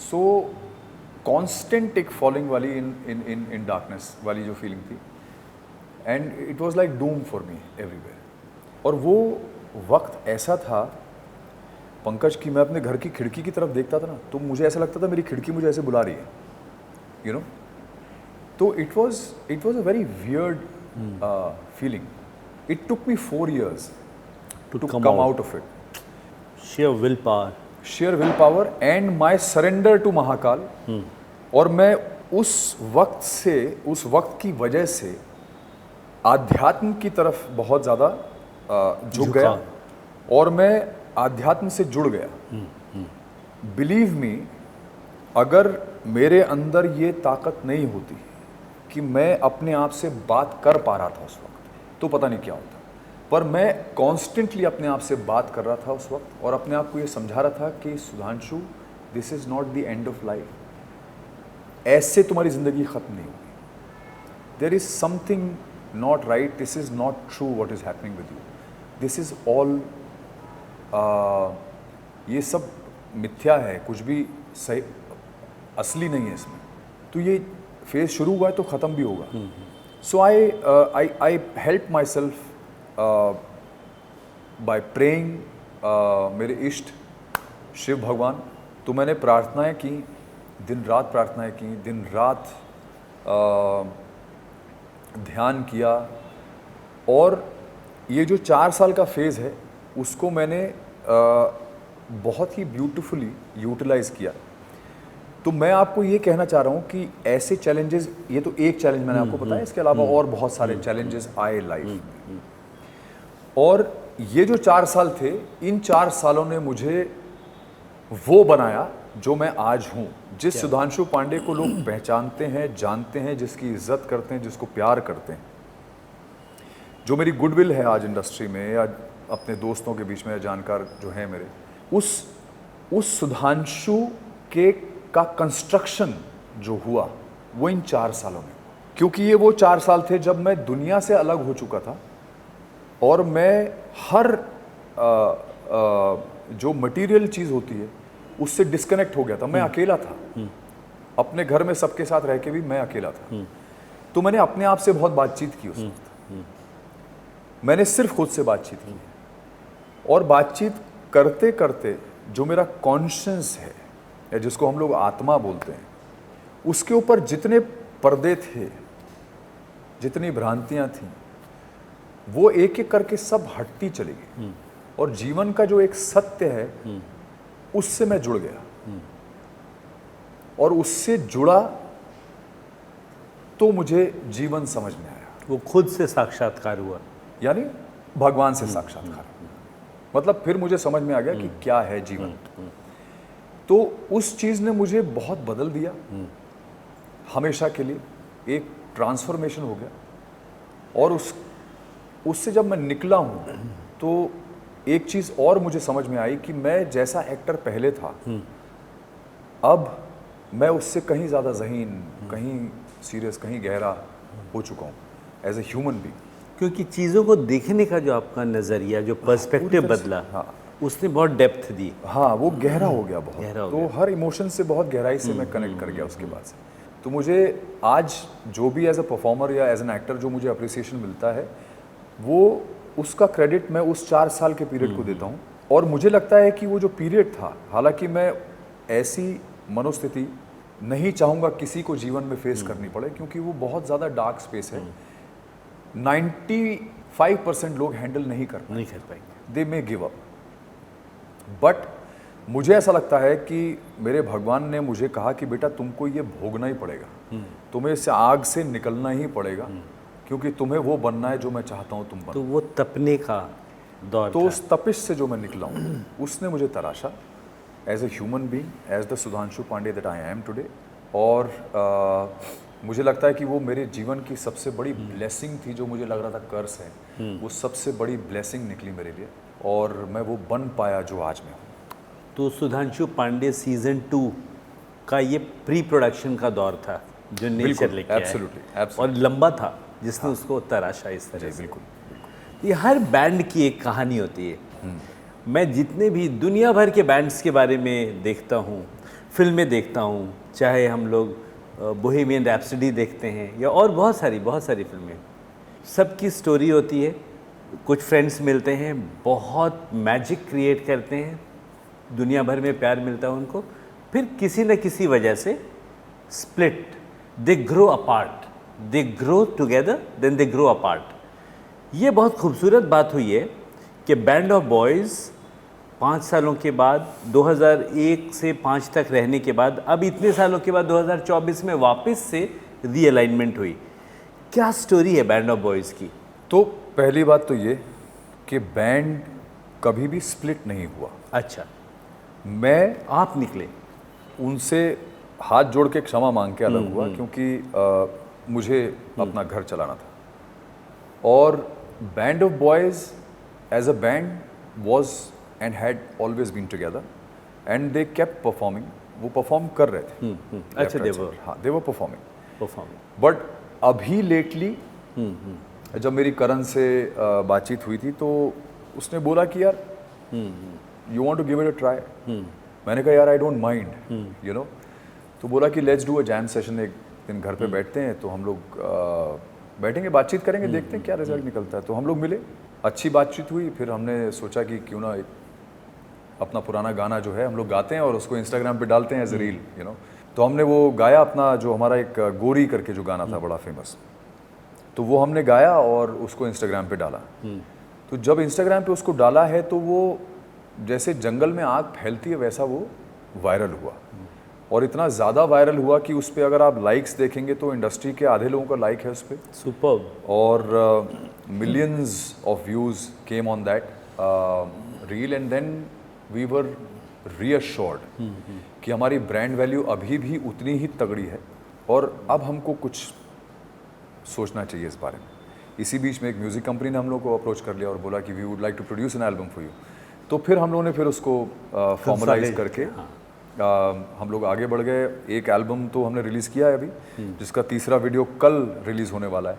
So constant एक falling वाली in darkness वाली जो feeling थी, and it was like doom for me everywhere. और वो वक्त ऐसा था पंकज कि मैं अपने घर की खिड़की की तरफ देखता था ना, तो मुझे ऐसा लगता था मेरी खिड़की मुझे ऐसे बुला रही है, you know. So it was a very weird feeling. It took me 4 years to come out of it. Sheer willpower and my surrender to Mahakal. और मैं उस वक्त की वजह से आध्यात्म की तरफ बहुत ज़्यादा झुक गया और मैं आध्यात्म से जुड़ गया। Believe me, अगर मेरे अंदर ये ताकत नहीं होती कि मैं अपने आप से बात कर पा रहा था उस वक्त, तो पता नहीं क्या होता। पर मैं कॉन्स्टेंटली अपने आप से बात कर रहा था उस वक्त और अपने आप को ये समझा रहा था कि Sudhanshu, this is not the end of life. ऐसे तुम्हारी ज़िंदगी ख़त्म नहीं होगी। There is something not right, this is not true what is happening with you, this is all, ये सब मिथ्या है, कुछ भी सही असली नहीं है इसमें। तो ये फेज शुरू हुआ है तो ख़त्म भी होगा। So I help myself by praying, मेरे इष्ट शिव भगवान। तो मैंने प्रार्थनाएं की, दिन रात प्रार्थनाएं की, दिन रात ध्यान किया। और ये जो 4 साल का फेज़ है उसको मैंने बहुत ही ब्यूटीफुली यूटिलाइज़ किया। तो मैं आपको ये कहना चाह रहा हूँ कि ऐसे चैलेंजेस, ये तो एक चैलेंज मैंने आपको बताया, इसके अलावा और बहुत सारे चैलेंजेस आए लाइफ में। और ये जो 4 साल थे, इन 4 सालों ने मुझे वो बनाया जो मैं आज हूँ। जिस सुधांशु पांडे को लोग पहचानते हैं, जानते हैं, जिसकी इज्जत करते हैं, जिसको प्यार करते हैं, जो मेरी गुडविल है आज इंडस्ट्री में या अपने दोस्तों के बीच में, जानकार जो हैं मेरे, उस सुधांशु का कंस्ट्रक्शन जो हुआ वो इन 4 सालों में। क्योंकि ये वो 4 साल थे जब मैं दुनिया से अलग हो चुका था और मैं हर जो मटेरियल चीज़ होती है उससे डिस्कनेक्ट हो गया था। मैं अकेला था, अपने घर में सबके साथ रह के भी मैं अकेला था। तो मैंने अपने आप से बहुत बातचीत की उस वक्त। मैंने सिर्फ खुद से बातचीत की और बातचीत करते करते जो मेरा कॉन्शियस है या जिसको हम लोग आत्मा बोलते हैं, उसके ऊपर जितने पर्दे थे, जितनी भ्रांतियां थीं, वो एक एक करके सब हटती चली गई। और जीवन का जो एक सत्य है उससे मैं जुड़ गया और उससे जुड़ा तो मुझे जीवन समझ में आया। वो खुद से साक्षात्कार हुआ, यानी भगवान से साक्षात्कार। मतलब फिर मुझे समझ में आ गया कि क्या है जीवन। तो उस चीज़ ने मुझे बहुत बदल दिया हमेशा के लिए, एक ट्रांसफॉर्मेशन हो गया। और उससे जब मैं निकला हूँ तो एक चीज़ और मुझे समझ में आई कि मैं जैसा एक्टर पहले था, अब मैं उससे कहीं ज़्यादा ज़हीन, कहीं सीरियस, कहीं गहरा हो चुका हूँ एज ए ह्यूमन बीइंग। क्योंकि चीज़ों को देखने का जो आपका नज़रिया, जो पर्सपेक्टिव बदला, उसने बहुत डेप्थ दी। हाँ, वो गहरा हो गया बहुत। गहरा हो तो हर इमोशन से बहुत गहराई से मैं कनेक्ट कर गया उसके बाद से। तो मुझे आज जो भी एज ए परफॉर्मर या एज एन एक्टर जो मुझे अप्रिसिएशन मिलता है, वो उसका क्रेडिट मैं उस 4 साल के पीरियड को देता हूँ। और मुझे लगता है कि वो जो पीरियड था, हालांकि मैं ऐसी मनोस्थिति नहीं चाहूँगा किसी को जीवन में फेस करनी पड़े, क्योंकि वो बहुत ज़्यादा डार्क स्पेस है। 95% लोग हैंडल नहीं कर पाएंगे, दे मे गिव अप। बट मुझे ऐसा लगता है कि मेरे भगवान ने मुझे कहा कि बेटा तुमको ये भोगना ही पड़ेगा, तुम्हें इस आग से निकलना ही पड़ेगा, क्योंकि तुम्हें वो बनना है जो मैं चाहता हूँ तुम बनो। तो वो तपने का दौर तो था। उस तपिश से जो मैं निकला हूँ उसने मुझे तराशा as a human being, as the Sudhanshu Pandey that I am today. और मुझे लगता है कि वो मेरे जीवन की सबसे बड़ी ब्लेसिंग थी। जो मुझे लग रहा था कर्स है, वो सबसे बड़ी ब्लेसिंग निकली मेरे लिए और मैं वो बन पाया जो आज मैं हूँ। तो सुधांशु पांडे सीजन 2 का ये प्री प्रोडक्शन का दौर था जो नेचर लेके आया, एब्सोल्युटली, और लंबा था, जिसने उसको तराशा इस तरह से। ये हर बैंड की एक कहानी होती है। मैं जितने भी दुनिया भर के बैंड्स के बारे में देखता हूँ, फिल्में देखता हूँ, चाहे हम लोग बोहेमियन रैप्सोडी देखते हैं या और बहुत सारी फिल्में, सबकी स्टोरी होती है। कुछ फ्रेंड्स मिलते हैं, बहुत मैजिक क्रिएट करते हैं, दुनिया भर में प्यार मिलता है उनको, फिर किसी न किसी वजह से split, they grow apart, they grow together then they grow apart. ये बहुत खूबसूरत बात हुई है कि बैंड ऑफ बॉयज़ 5 सालों के बाद, 2001 से 5 तक रहने के बाद, अब इतने सालों के बाद 2024 में वापस से रीअलाइनमेंट हुई। क्या स्टोरी है बैंड ऑफ बॉयज़ की? तो पहली बात तो ये कि बैंड कभी भी स्प्लिट नहीं हुआ। अच्छा, आप निकले उनसे हाथ जोड़ के क्षमा मांग के अलग हुआ, क्योंकि मुझे अपना घर चलाना था। और band of boys as a band was and had always been together and they kept performing. वो परफॉर्म कर रहे थे. अच्छा, they were हाँ, they were performing. performing. But अभी लेटली जब मेरी करण से बातचीत हुई थी तो उसने बोला कि यार you want to give it a try. मैंने कहा यार I don't mind, you know. तो बोला कि let's do a jam session, एक दिन घर पे बैठते हैं तो हम लोग बैठेंगे, बातचीत करेंगे, देखते हैं क्या रिजल्ट निकलता है. तो हम लोग मिले, अच्छी बातचीत हुई. फिर हमने सोचा कि क्यों ना अपना पुराना गाना जो है हम लोग गाते हैं और उसको इंस्टाग्राम पे डालते हैं as a reel, you know. तो हमने वो गाया अपना, जो हमारा एक गोरी करके जो गाना था बड़ा फेमस, तो वो हमने गाया और उसको इंस्टाग्राम पे डाला. तो जब इंस्टाग्राम पे उसको डाला है तो वो जैसे जंगल में आग फैलती है वैसा वो वायरल हुआ. और इतना ज़्यादा वायरल हुआ कि उस पर अगर आप लाइक्स देखेंगे तो इंडस्ट्री के आधे लोगों का लाइक है उस पर. सुपर्ब. और millions of views came on that reel and then we were reassured कि हमारी ब्रांड वैल्यू अभी भी उतनी ही तगड़ी है और अब हमको कुछ सोचना चाहिए इस बारे में. इसी बीच में एक म्यूज़िक कंपनी ने हम लोग को अप्रोच कर लिया और बोला कि we would like to produce an album for you. तो फिर हम लोगों ने फिर उसको फॉर्मलाइज करके हम लोग आगे बढ़ गए. एक एल्बम तो हमने रिलीज़ किया है अभी, जिसका तीसरा वीडियो कल रिलीज़ होने वाला है.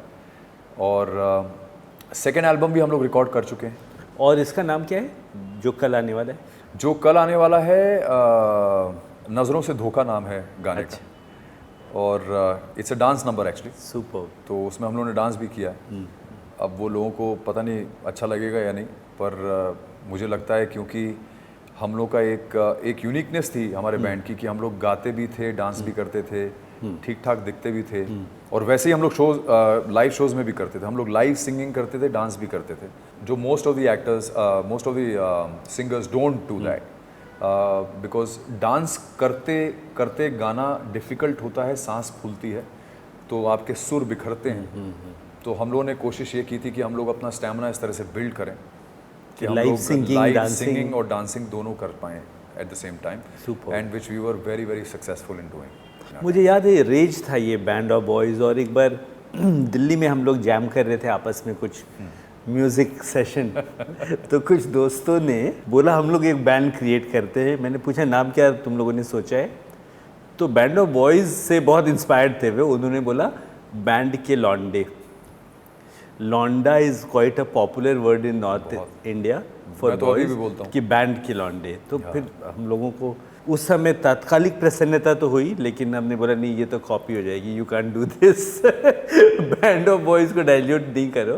और सेकेंड एल्बम भी हम लोग रिकॉर्ड कर चुके हैं. और इसका नाम क्या है जो कल आने वाला है? जो कल आने वाला है नज़रों से धोखा नाम है गाने का. और it's a dance number actually. Super. तो उसमें हम लोगों ने डांस भी किया. अब वो लोगों को पता नहीं अच्छा लगेगा या नहीं, पर मुझे लगता है क्योंकि हम लोग का एक यूनिकनेस थी हमारे बैंड की कि हम लोग गाते भी थे, डांस भी करते थे, ठीक ठाक दिखते भी थे. और वैसे ही हम लोग शोज, लाइव शोज में भी करते थे. हम लोग लाइव सिंगिंग करते थे, डांस भी करते थे, जो most of the actors, most of the singers don't do that. Because dance करते करते गाना डिफ़िकल्ट होता है, सांस फूलती है, तो आपके सुर बिखरते हैं. तो हम लोगों ने कोशिश ये की थी कि हम लोग अपना स्टैमिना इस तरह से बिल्ड करें कि हम लोग लाइव सिंगिंग और डांसिंग दोनों कर पाएँ at the same time, and which we were very very successful in doing. मुझे याद है रेज था ये बैंड ऑफ बॉयज़, और एक बार दिल्ली में हम लोग जैम कर रहे थे आपस में कुछ म्यूज़िक सेशन. तो कुछ दोस्तों ने बोला हम लोग एक बैंड क्रिएट करते हैं. मैंने पूछा नाम क्या तुम लोगों ने सोचा है? तो बैंड ऑफ बॉयज़ से बहुत इंस्पायर्ड थे वे. उन्होंने बोला बैंड के लौंडे. लौंडा is quite a popular word in north India for boys कि बैंड के लौंडे. तो फिर हम लोगों को उस समय तात्कालिक प्रसन्नता तो हुई, लेकिन हमने बोला नहीं ये तो कॉपी हो जाएगी, you can do this. Band of boys को डाइल्यूट नहीं करो.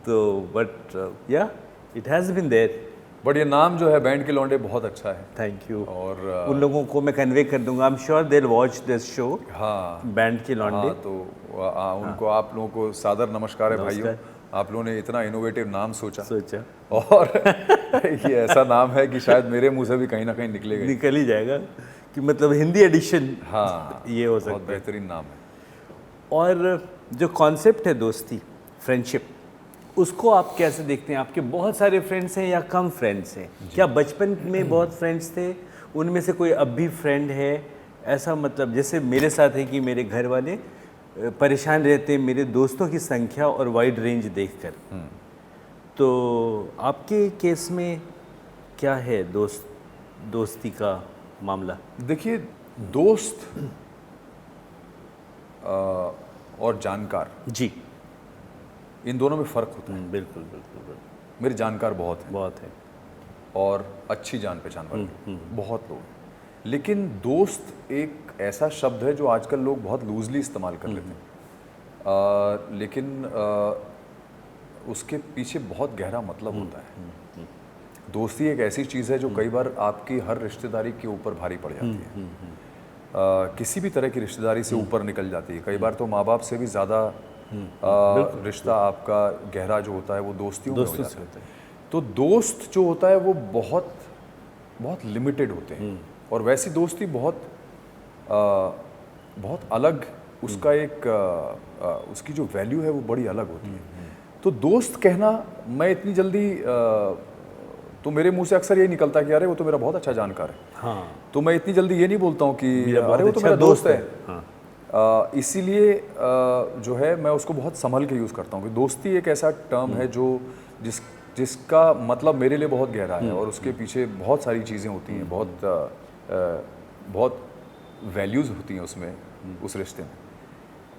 तो but yeah it has been there. But ये नाम जो है बैंड के लौंडे बहुत अच्छा है. Thank you. और उन लोगों को मैं कन्वे कर दूंगा. I am sure they will watch this show. हाँ, बैंड के लौंडे. तो उनको आप लोगों को सादर नमस्कार है भाइयों. आप लोगों ने इतना इनोवेटिव नाम सोचा. और ये ऐसा नाम है कि शायद मेरे मुंह से भी कहीं ना कहीं निकल ही जाएगा कि मतलब हिंदी एडिशन. हाँ, ये हो सकता है. बहुत बेहतरीन नाम है. और जो कॉन्सेप्ट है दोस्ती, फ्रेंडशिप, उसको आप कैसे देखते हैं? आपके बहुत सारे फ्रेंड्स हैं या कम फ्रेंड्स हैं? क्या बचपन में बहुत फ्रेंड्स थे, उनमें से कोई अब भी फ्रेंड है? ऐसा मतलब जैसे मेरे साथ है कि मेरे घर वाले परेशान रहते हैं मेरे दोस्तों की संख्या और वाइड रेंज देखकर. तो आपके केस में क्या है दोस्ती का मामला? देखिए, दोस्त और जानकार जी, इन दोनों में फ़र्क होता है. बिल्कुल बिल्कुल बिल्कुल. मेरे जानकार बहुत है और अच्छी जान पहचान वाले बहुत लोग हैं. लेकिन दोस्त एक ऐसा शब्द है जो आजकल लोग बहुत लूजली इस्तेमाल कर लेते हैं. लेकिन उसके पीछे बहुत गहरा मतलब होता है. दोस्ती एक ऐसी चीज़ है जो कई बार आपकी हर रिश्तेदारी के ऊपर भारी पड़ जाती है. किसी भी तरह की रिश्तेदारी से ऊपर निकल जाती है. कई बार तो माँ बाप से भी ज़्यादा रिश्ता आपका गहरा जो होता है वो दोस्तियों में हो जाता है. तो दोस्त जो होता है वो बहुत बहुत लिमिटेड होते हैं. और वैसी दोस्ती बहुत अलग, उसका एक उसकी जो वैल्यू है वो बड़ी अलग होती है. तो दोस्त कहना, मैं इतनी जल्दी तो मेरे मुंह से अक्सर ये निकलता है कि अरे वो तो मेरा बहुत अच्छा जानकार है. हाँ. तो मैं इतनी जल्दी ये नहीं बोलता हूँ कि अरे वो तो मेरा दोस्त है. हाँ. इसीलिए जो है मैं उसको बहुत संभल के यूज़ करता हूँ कि दोस्ती एक ऐसा टर्म है जो जिसका मतलब मेरे लिए बहुत गहरा है और उसके पीछे बहुत सारी चीज़ें होती हैं, बहुत वैल्यूज़ होती हैं उसमें, उस रिश्ते में।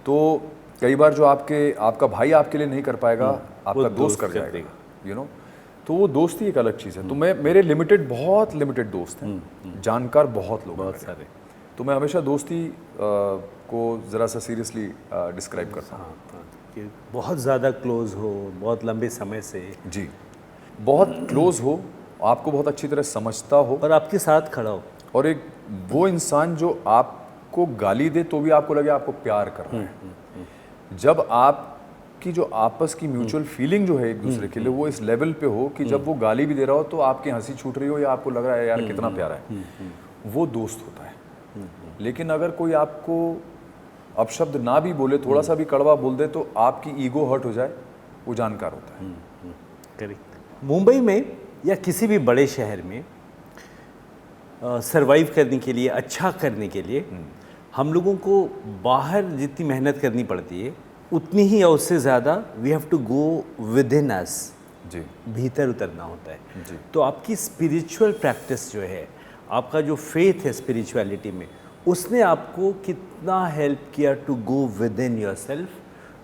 तो कई बार जो आपका भाई आपके लिए नहीं कर पाएगा, आपका दोस्त कर जाएगा, यू नो। तो वो दोस्ती एक अलग चीज़ है। तो मेरे बहुत लिमिटेड दोस्त हैं, जानकार बहुत लोग, बहुत सारे। तो मैं हमेशा दोस्ती को ज़रा सा सीरियसली डिस्क्राइब करता हूँ। कि बहुत ज़्यादा क्लोज हो, बहुत लंबे समय से, जी, बहुत क्लोज हो, आपको बहुत अच्छी तरह समझता हो, और आपके साथ खड़ा हो। और एक वो इंसान जो आपको गाली दे तो भी आपको लगे आपको प्यार कर रहा है। जब आपकी जो आपस की म्यूचुअल फीलिंग जो है एक दूसरे के लिए, वो इस लेवल पे हो कि जब वो गाली भी दे रहा हो तो आपकी हंसी छूट रही हो या आपको लग रहा है यार कितना प्यारा है, वो दोस्त होता है। लेकिन अगर कोई आपको अपशब्द ना भी बोले, थोड़ा सा भी कड़वा बोल दे तो आपकी ईगो हर्ट हो जाए, वो जानकार होता है। करेक्ट। मुंबई में या किसी भी बड़े शहर में सरवाइव करने के लिए, अच्छा करने के लिए, हम लोगों को बाहर जितनी मेहनत करनी पड़ती है उतनी ही या उससे ज़्यादा we have to go within us, जी, भीतर उतरना होता है। जी। तो आपकी स्पिरिचुअल प्रैक्टिस जो है, आपका जो फेथ है स्पिरिचुअलिटी में, उसने आपको कितना हेल्प किया to go within yourself,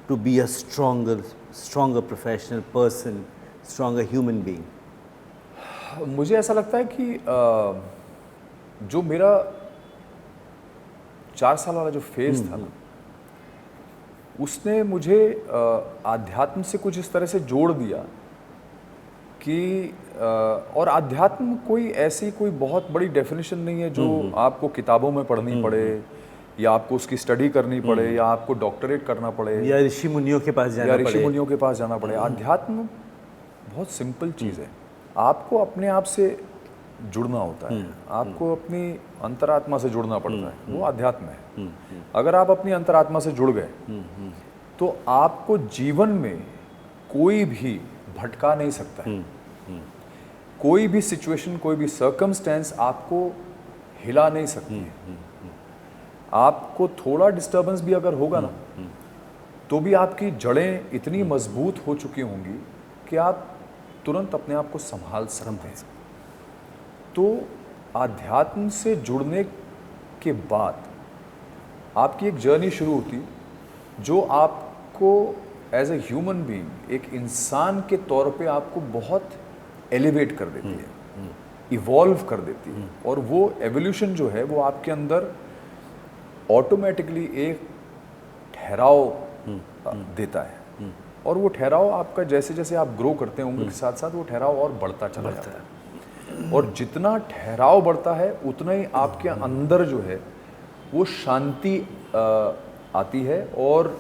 to be a stronger professional person, stronger human being? मुझे ऐसा लगता है कि जो मेरा 4 साल वाला जो फेज था ना, उसने मुझे आध्यात्म से कुछ इस तरह से जोड़ दिया कि और आध्यात्म कोई ऐसी कोई बहुत बड़ी डेफिनेशन नहीं है जो आपको किताबों में पढ़नी पड़े, या आपको उसकी स्टडी करनी पड़े, या आपको डॉक्टरेट करना पड़े, या ऋषि मुनियों के पास जाना या पड़े। ऋषि मुनियों के पास जाना पड़े। आध्यात्म बहुत सिंपल चीज़ है। आपको अपने आप से जुड़ना होता है, आपको अपनी अंतरात्मा से जुड़ना पड़ता है, वो अध्यात्म है। अगर आप अपनी अंतरात्मा से जुड़ गए तो आपको जीवन में कोई भी भटका नहीं सकता है। कोई भी सिचुएशन, कोई भी सर्कमस्टेंस आपको हिला नहीं सकती है। आपको थोड़ा डिस्टर्बेंस भी अगर होगा ना, तो भी आपकी जड़ें इतनी मजबूत हो चुकी होंगी कि आप तुरंत अपने आप को संभाल सकते हैं। तो आध्यात्म से जुड़ने के बाद आपकी एक जर्नी शुरू होती जो आपको एज ए ह्यूमन बीइंग, एक इंसान के तौर पे आपको बहुत एलिवेट कर देती है, इवॉल्व कर देती है। और वो एवोल्यूशन जो है वो आपके अंदर ऑटोमेटिकली एक ठहराव देता है। और वो ठहराव आपका जैसे जैसे आप ग्रो करते हैं उम्र के साथ साथ, वो ठहराव और बढ़ता चला जाता है। और जितना ठहराव बढ़ता है उतना ही आपके अंदर जो है वो शांति आती है। और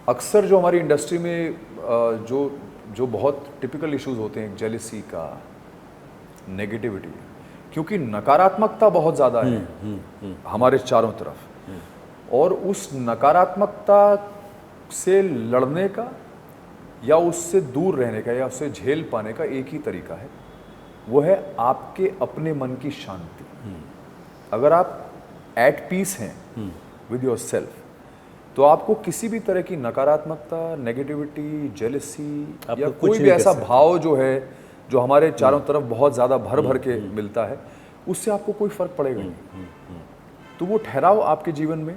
अक्सर जो हमारी इंडस्ट्री में जो बहुत टिपिकल इश्यूज होते हैं, जेलिसी का, नेगेटिविटी, क्योंकि नकारात्मकता बहुत ज़्यादा है हमारे चारों तरफ, और उस नकारात्मकता से लड़ने का या उससे दूर रहने का या उससे झेल पाने का एक ही तरीका है, वो है आपके अपने मन की शांति। अगर आप एट पीस हैं विद योर सेल्फ, तो आपको किसी भी तरह की नकारात्मकता, नेगेटिविटी, जेलसी या कोई भी ऐसा भाव जो है जो हमारे चारों तरफ बहुत ज़्यादा भर भर के मिलता है, उससे आपको कोई फर्क पड़ेगा नहीं। तो वो ठहराव आपके जीवन में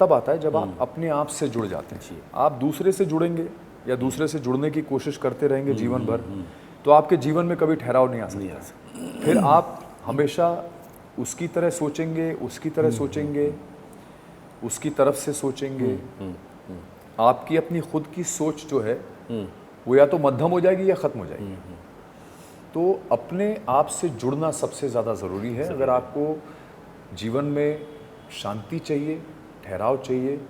तब आता है जब आप अपने आप से जुड़ जाते हैं। आप दूसरे से जुड़ेंगे या दूसरे से जुड़ने की कोशिश करते रहेंगे जीवन भर, तो आपके जीवन में कभी ठहराव नहीं आ सकता। फिर आप हमेशा उसकी तरह सोचेंगे, उसकी तरह सोचेंगे, उसकी तरफ से सोचेंगे। आपकी अपनी खुद की सोच जो है वो या तो मध्यम हो जाएगी या ख़त्म हो जाएगी। तो अपने आप से जुड़ना सबसे ज़्यादा ज़रूरी है। अगर आपको जीवन में शांति चाहिए, ठहराव चाहिए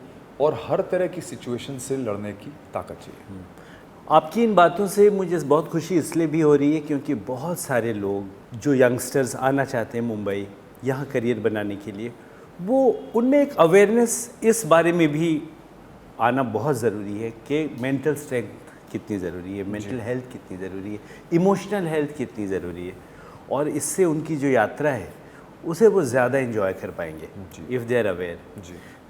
और हर तरह की सिचुएशन से लड़ने की ताकत चाहिए। आपकी इन बातों से मुझे बहुत खुशी इसलिए भी हो रही है क्योंकि बहुत सारे लोग जो यंगस्टर्स आना चाहते हैं मुंबई यहाँ करियर बनाने के लिए, वो उनमें एक अवेयरनेस इस बारे में भी आना बहुत ज़रूरी है कि मेंटल स्ट्रेंथ कितनी ज़रूरी है, मेंटल हेल्थ कितनी ज़रूरी है, इमोशनल हेल्थ कितनी ज़रूरी है, और इससे उनकी जो यात्रा है उसे वो ज़्यादा एंजॉय कर पाएंगे इफ़ दे आर अवेयर।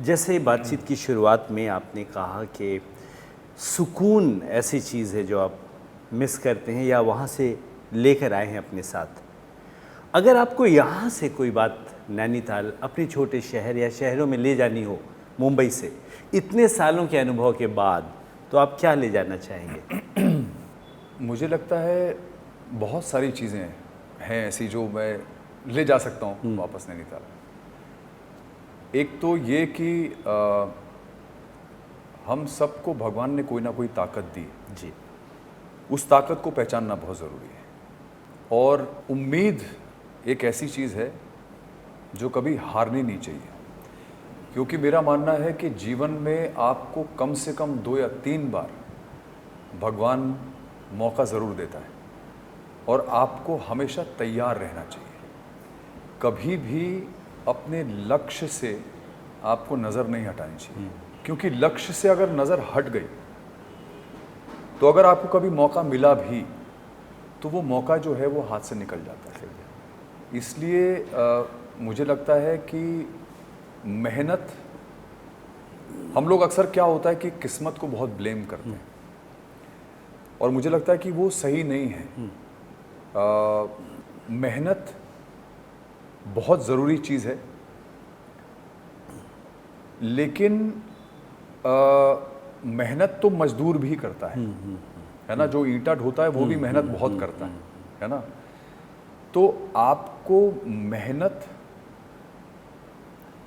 जैसे बातचीत की शुरुआत में आपने कहा कि सुकून ऐसी चीज़ है जो आप मिस करते हैं या वहाँ से लेकर आए हैं अपने साथ। अगर आपको यहाँ से कोई बात नैनीताल अपने छोटे शहर या शहरों में ले जानी हो मुंबई से, इतने सालों के अनुभव के बाद, तो आप क्या ले जाना चाहेंगे? मुझे लगता है बहुत सारी चीज़ें हैं ऐसी जो मैं ले जा सकता हूँ वापस नैनीताल। एक तो ये कि हम सबको भगवान ने कोई ना कोई ताकत दी जी। उस ताकत को पहचानना बहुत ज़रूरी है। और उम्मीद एक ऐसी चीज़ है जो कभी हारनी नहीं चाहिए, क्योंकि मेरा मानना है कि जीवन में आपको कम से कम 2 या 3 बार भगवान मौका ज़रूर देता है और आपको हमेशा तैयार रहना चाहिए। कभी भी अपने लक्ष्य से आपको नज़र नहीं हटानी चाहिए, क्योंकि लक्ष्य से अगर नज़र हट गई तो अगर आपको कभी मौका मिला भी तो वो मौका जो है वो हाथ से निकल जाता है। इसलिए मुझे लगता है कि मेहनत, हम लोग अक्सर क्या होता है कि किस्मत को बहुत ब्लेम करते हैं और मुझे लगता है कि वो सही नहीं है। मेहनत बहुत ज़रूरी चीज़ है, लेकिन मेहनत तो मजदूर भी करता है ना। जो ईंटा ढोता है वो भी मेहनत बहुत करता है ना। तो आपको मेहनत,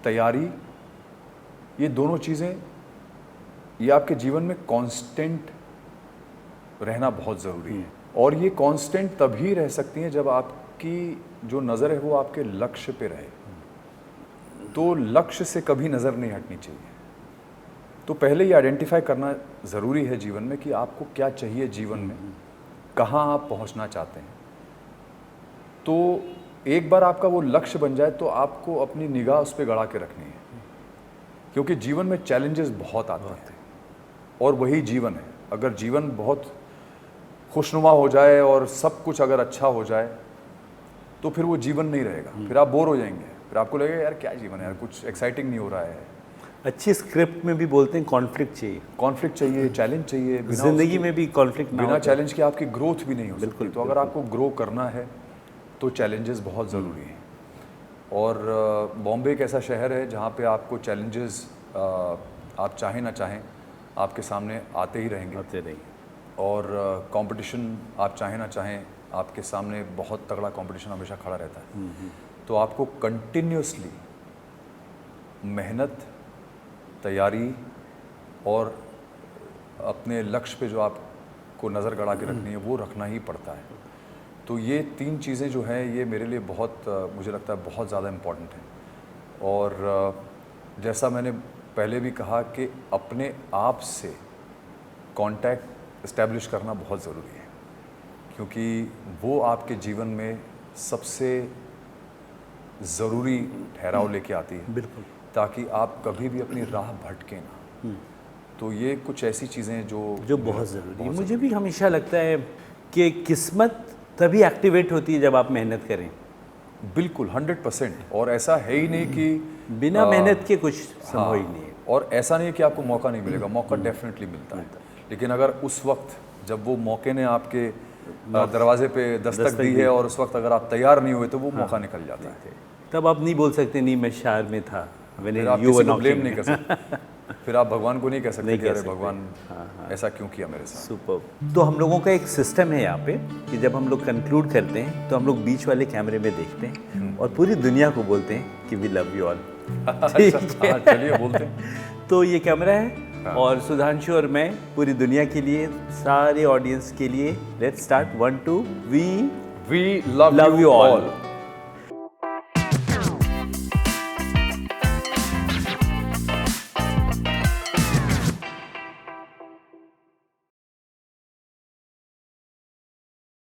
तैयारी, ये दोनों चीज़ें, ये आपके जीवन में कांस्टेंट रहना बहुत ज़रूरी है। और ये कांस्टेंट तभी रह सकती हैं जब आपकी जो नज़र है वो आपके लक्ष्य पे रहे। तो लक्ष्य से कभी नज़र नहीं हटनी चाहिए। तो पहले ये आइडेंटिफाई करना ज़रूरी है जीवन में कि आपको क्या चाहिए जीवन में, कहाँ आप पहुँचना चाहते हैं। तो एक बार आपका वो लक्ष्य बन जाए तो आपको अपनी निगाह उस पर गड़ा के रखनी है, क्योंकि जीवन में चैलेंजेस बहुत आते हैं और वही जीवन है। अगर जीवन बहुत खुशनुमा हो जाए और सब कुछ अगर अच्छा हो जाए तो फिर वो जीवन नहीं रहेगा, फिर आप बोर हो जाएंगे, फिर आपको लगेगा यार क्या जीवन है यार, कुछ एक्साइटिंग नहीं हो रहा है। अच्छी स्क्रिप्ट में भी बोलते हैं कॉन्फ्लिक्ट चाहिए, कॉन्फ्लिक्ट चाहिए, चैलेंज चाहिए। जिंदगी में भी कॉन्फ्लिक्ट बिना चैलेंज के आपकी ग्रोथ भी नहीं हो सकती। बिल्कुल, तो अगर आपको ग्रो करना है तो चैलेंजेस बहुत ज़रूरी हैं। और बॉम्बे एक ऐसा शहर है जहाँ पे आपको चैलेंजेस आप चाहें ना चाहें आपके सामने आते ही रहेंगे। और कंपटीशन आप चाहें ना चाहें आपके सामने बहुत तगड़ा कंपटीशन हमेशा खड़ा रहता है। तो आपको कंटिन्यूसली मेहनत, तैयारी और अपने लक्ष्य पे जो आपको नज़र गड़ा के रखनी है वो रखना ही पड़ता है। तो ये 3 चीज़ें जो हैं ये मेरे लिए बहुत मुझे लगता है बहुत ज़्यादा इम्पॉर्टेंट हैं। और जैसा मैंने पहले भी कहा कि अपने आप से कांटेक्ट इस्टेब्लिश करना बहुत ज़रूरी है, क्योंकि वो आपके जीवन में सबसे ज़रूरी ठहराव लेके आती है। बिल्कुल। ताकि आप कभी भी अपनी राह भटके ना। तो ये कुछ ऐसी चीज़ें जो बहुत ज़रूरी है। मुझे भी हमेशा लगता है कि किस्मत तभी एक्टिवेट होती है जब आप मेहनत करें। बिल्कुल 100%। और ऐसा है ही नहीं कि बिना मेहनत के कुछ संभव ही नहीं है। और ऐसा नहीं है कि आपको मौका नहीं मिलेगा, मौका डेफिनेटली मिलता है। लेकिन अगर उस वक्त जब वो मौके ने आपके दरवाजे पे दस्तक दी है और उस वक्त अगर आप तैयार नहीं हुए तो वो मौका निकल जाता है। तब आप नहीं बोल सकते नहीं मैं शहर में था। फिर आप किसी को ब्लेम नहीं कर सकते, फिर आप भगवान को नहीं कह सकते कि अरे भगवान ऐसा क्यों किया मेरे साथ। सुपर। तो हम लोगों का एक सिस्टम है यहाँ पे कि जब हम लोग कंक्लूड करते हैं तो हम लोग बीच वाले कैमरे में देखते हैं और पूरी दुनिया को बोलते हैं कि वी लव यू ऑल। चलिए बोलते हैं। तो ये कैमरा है और सुधांशु और मैं पूरी दुनिया के लिए, सारे ऑडियंस के लिए, let's start 1 2 we love you all.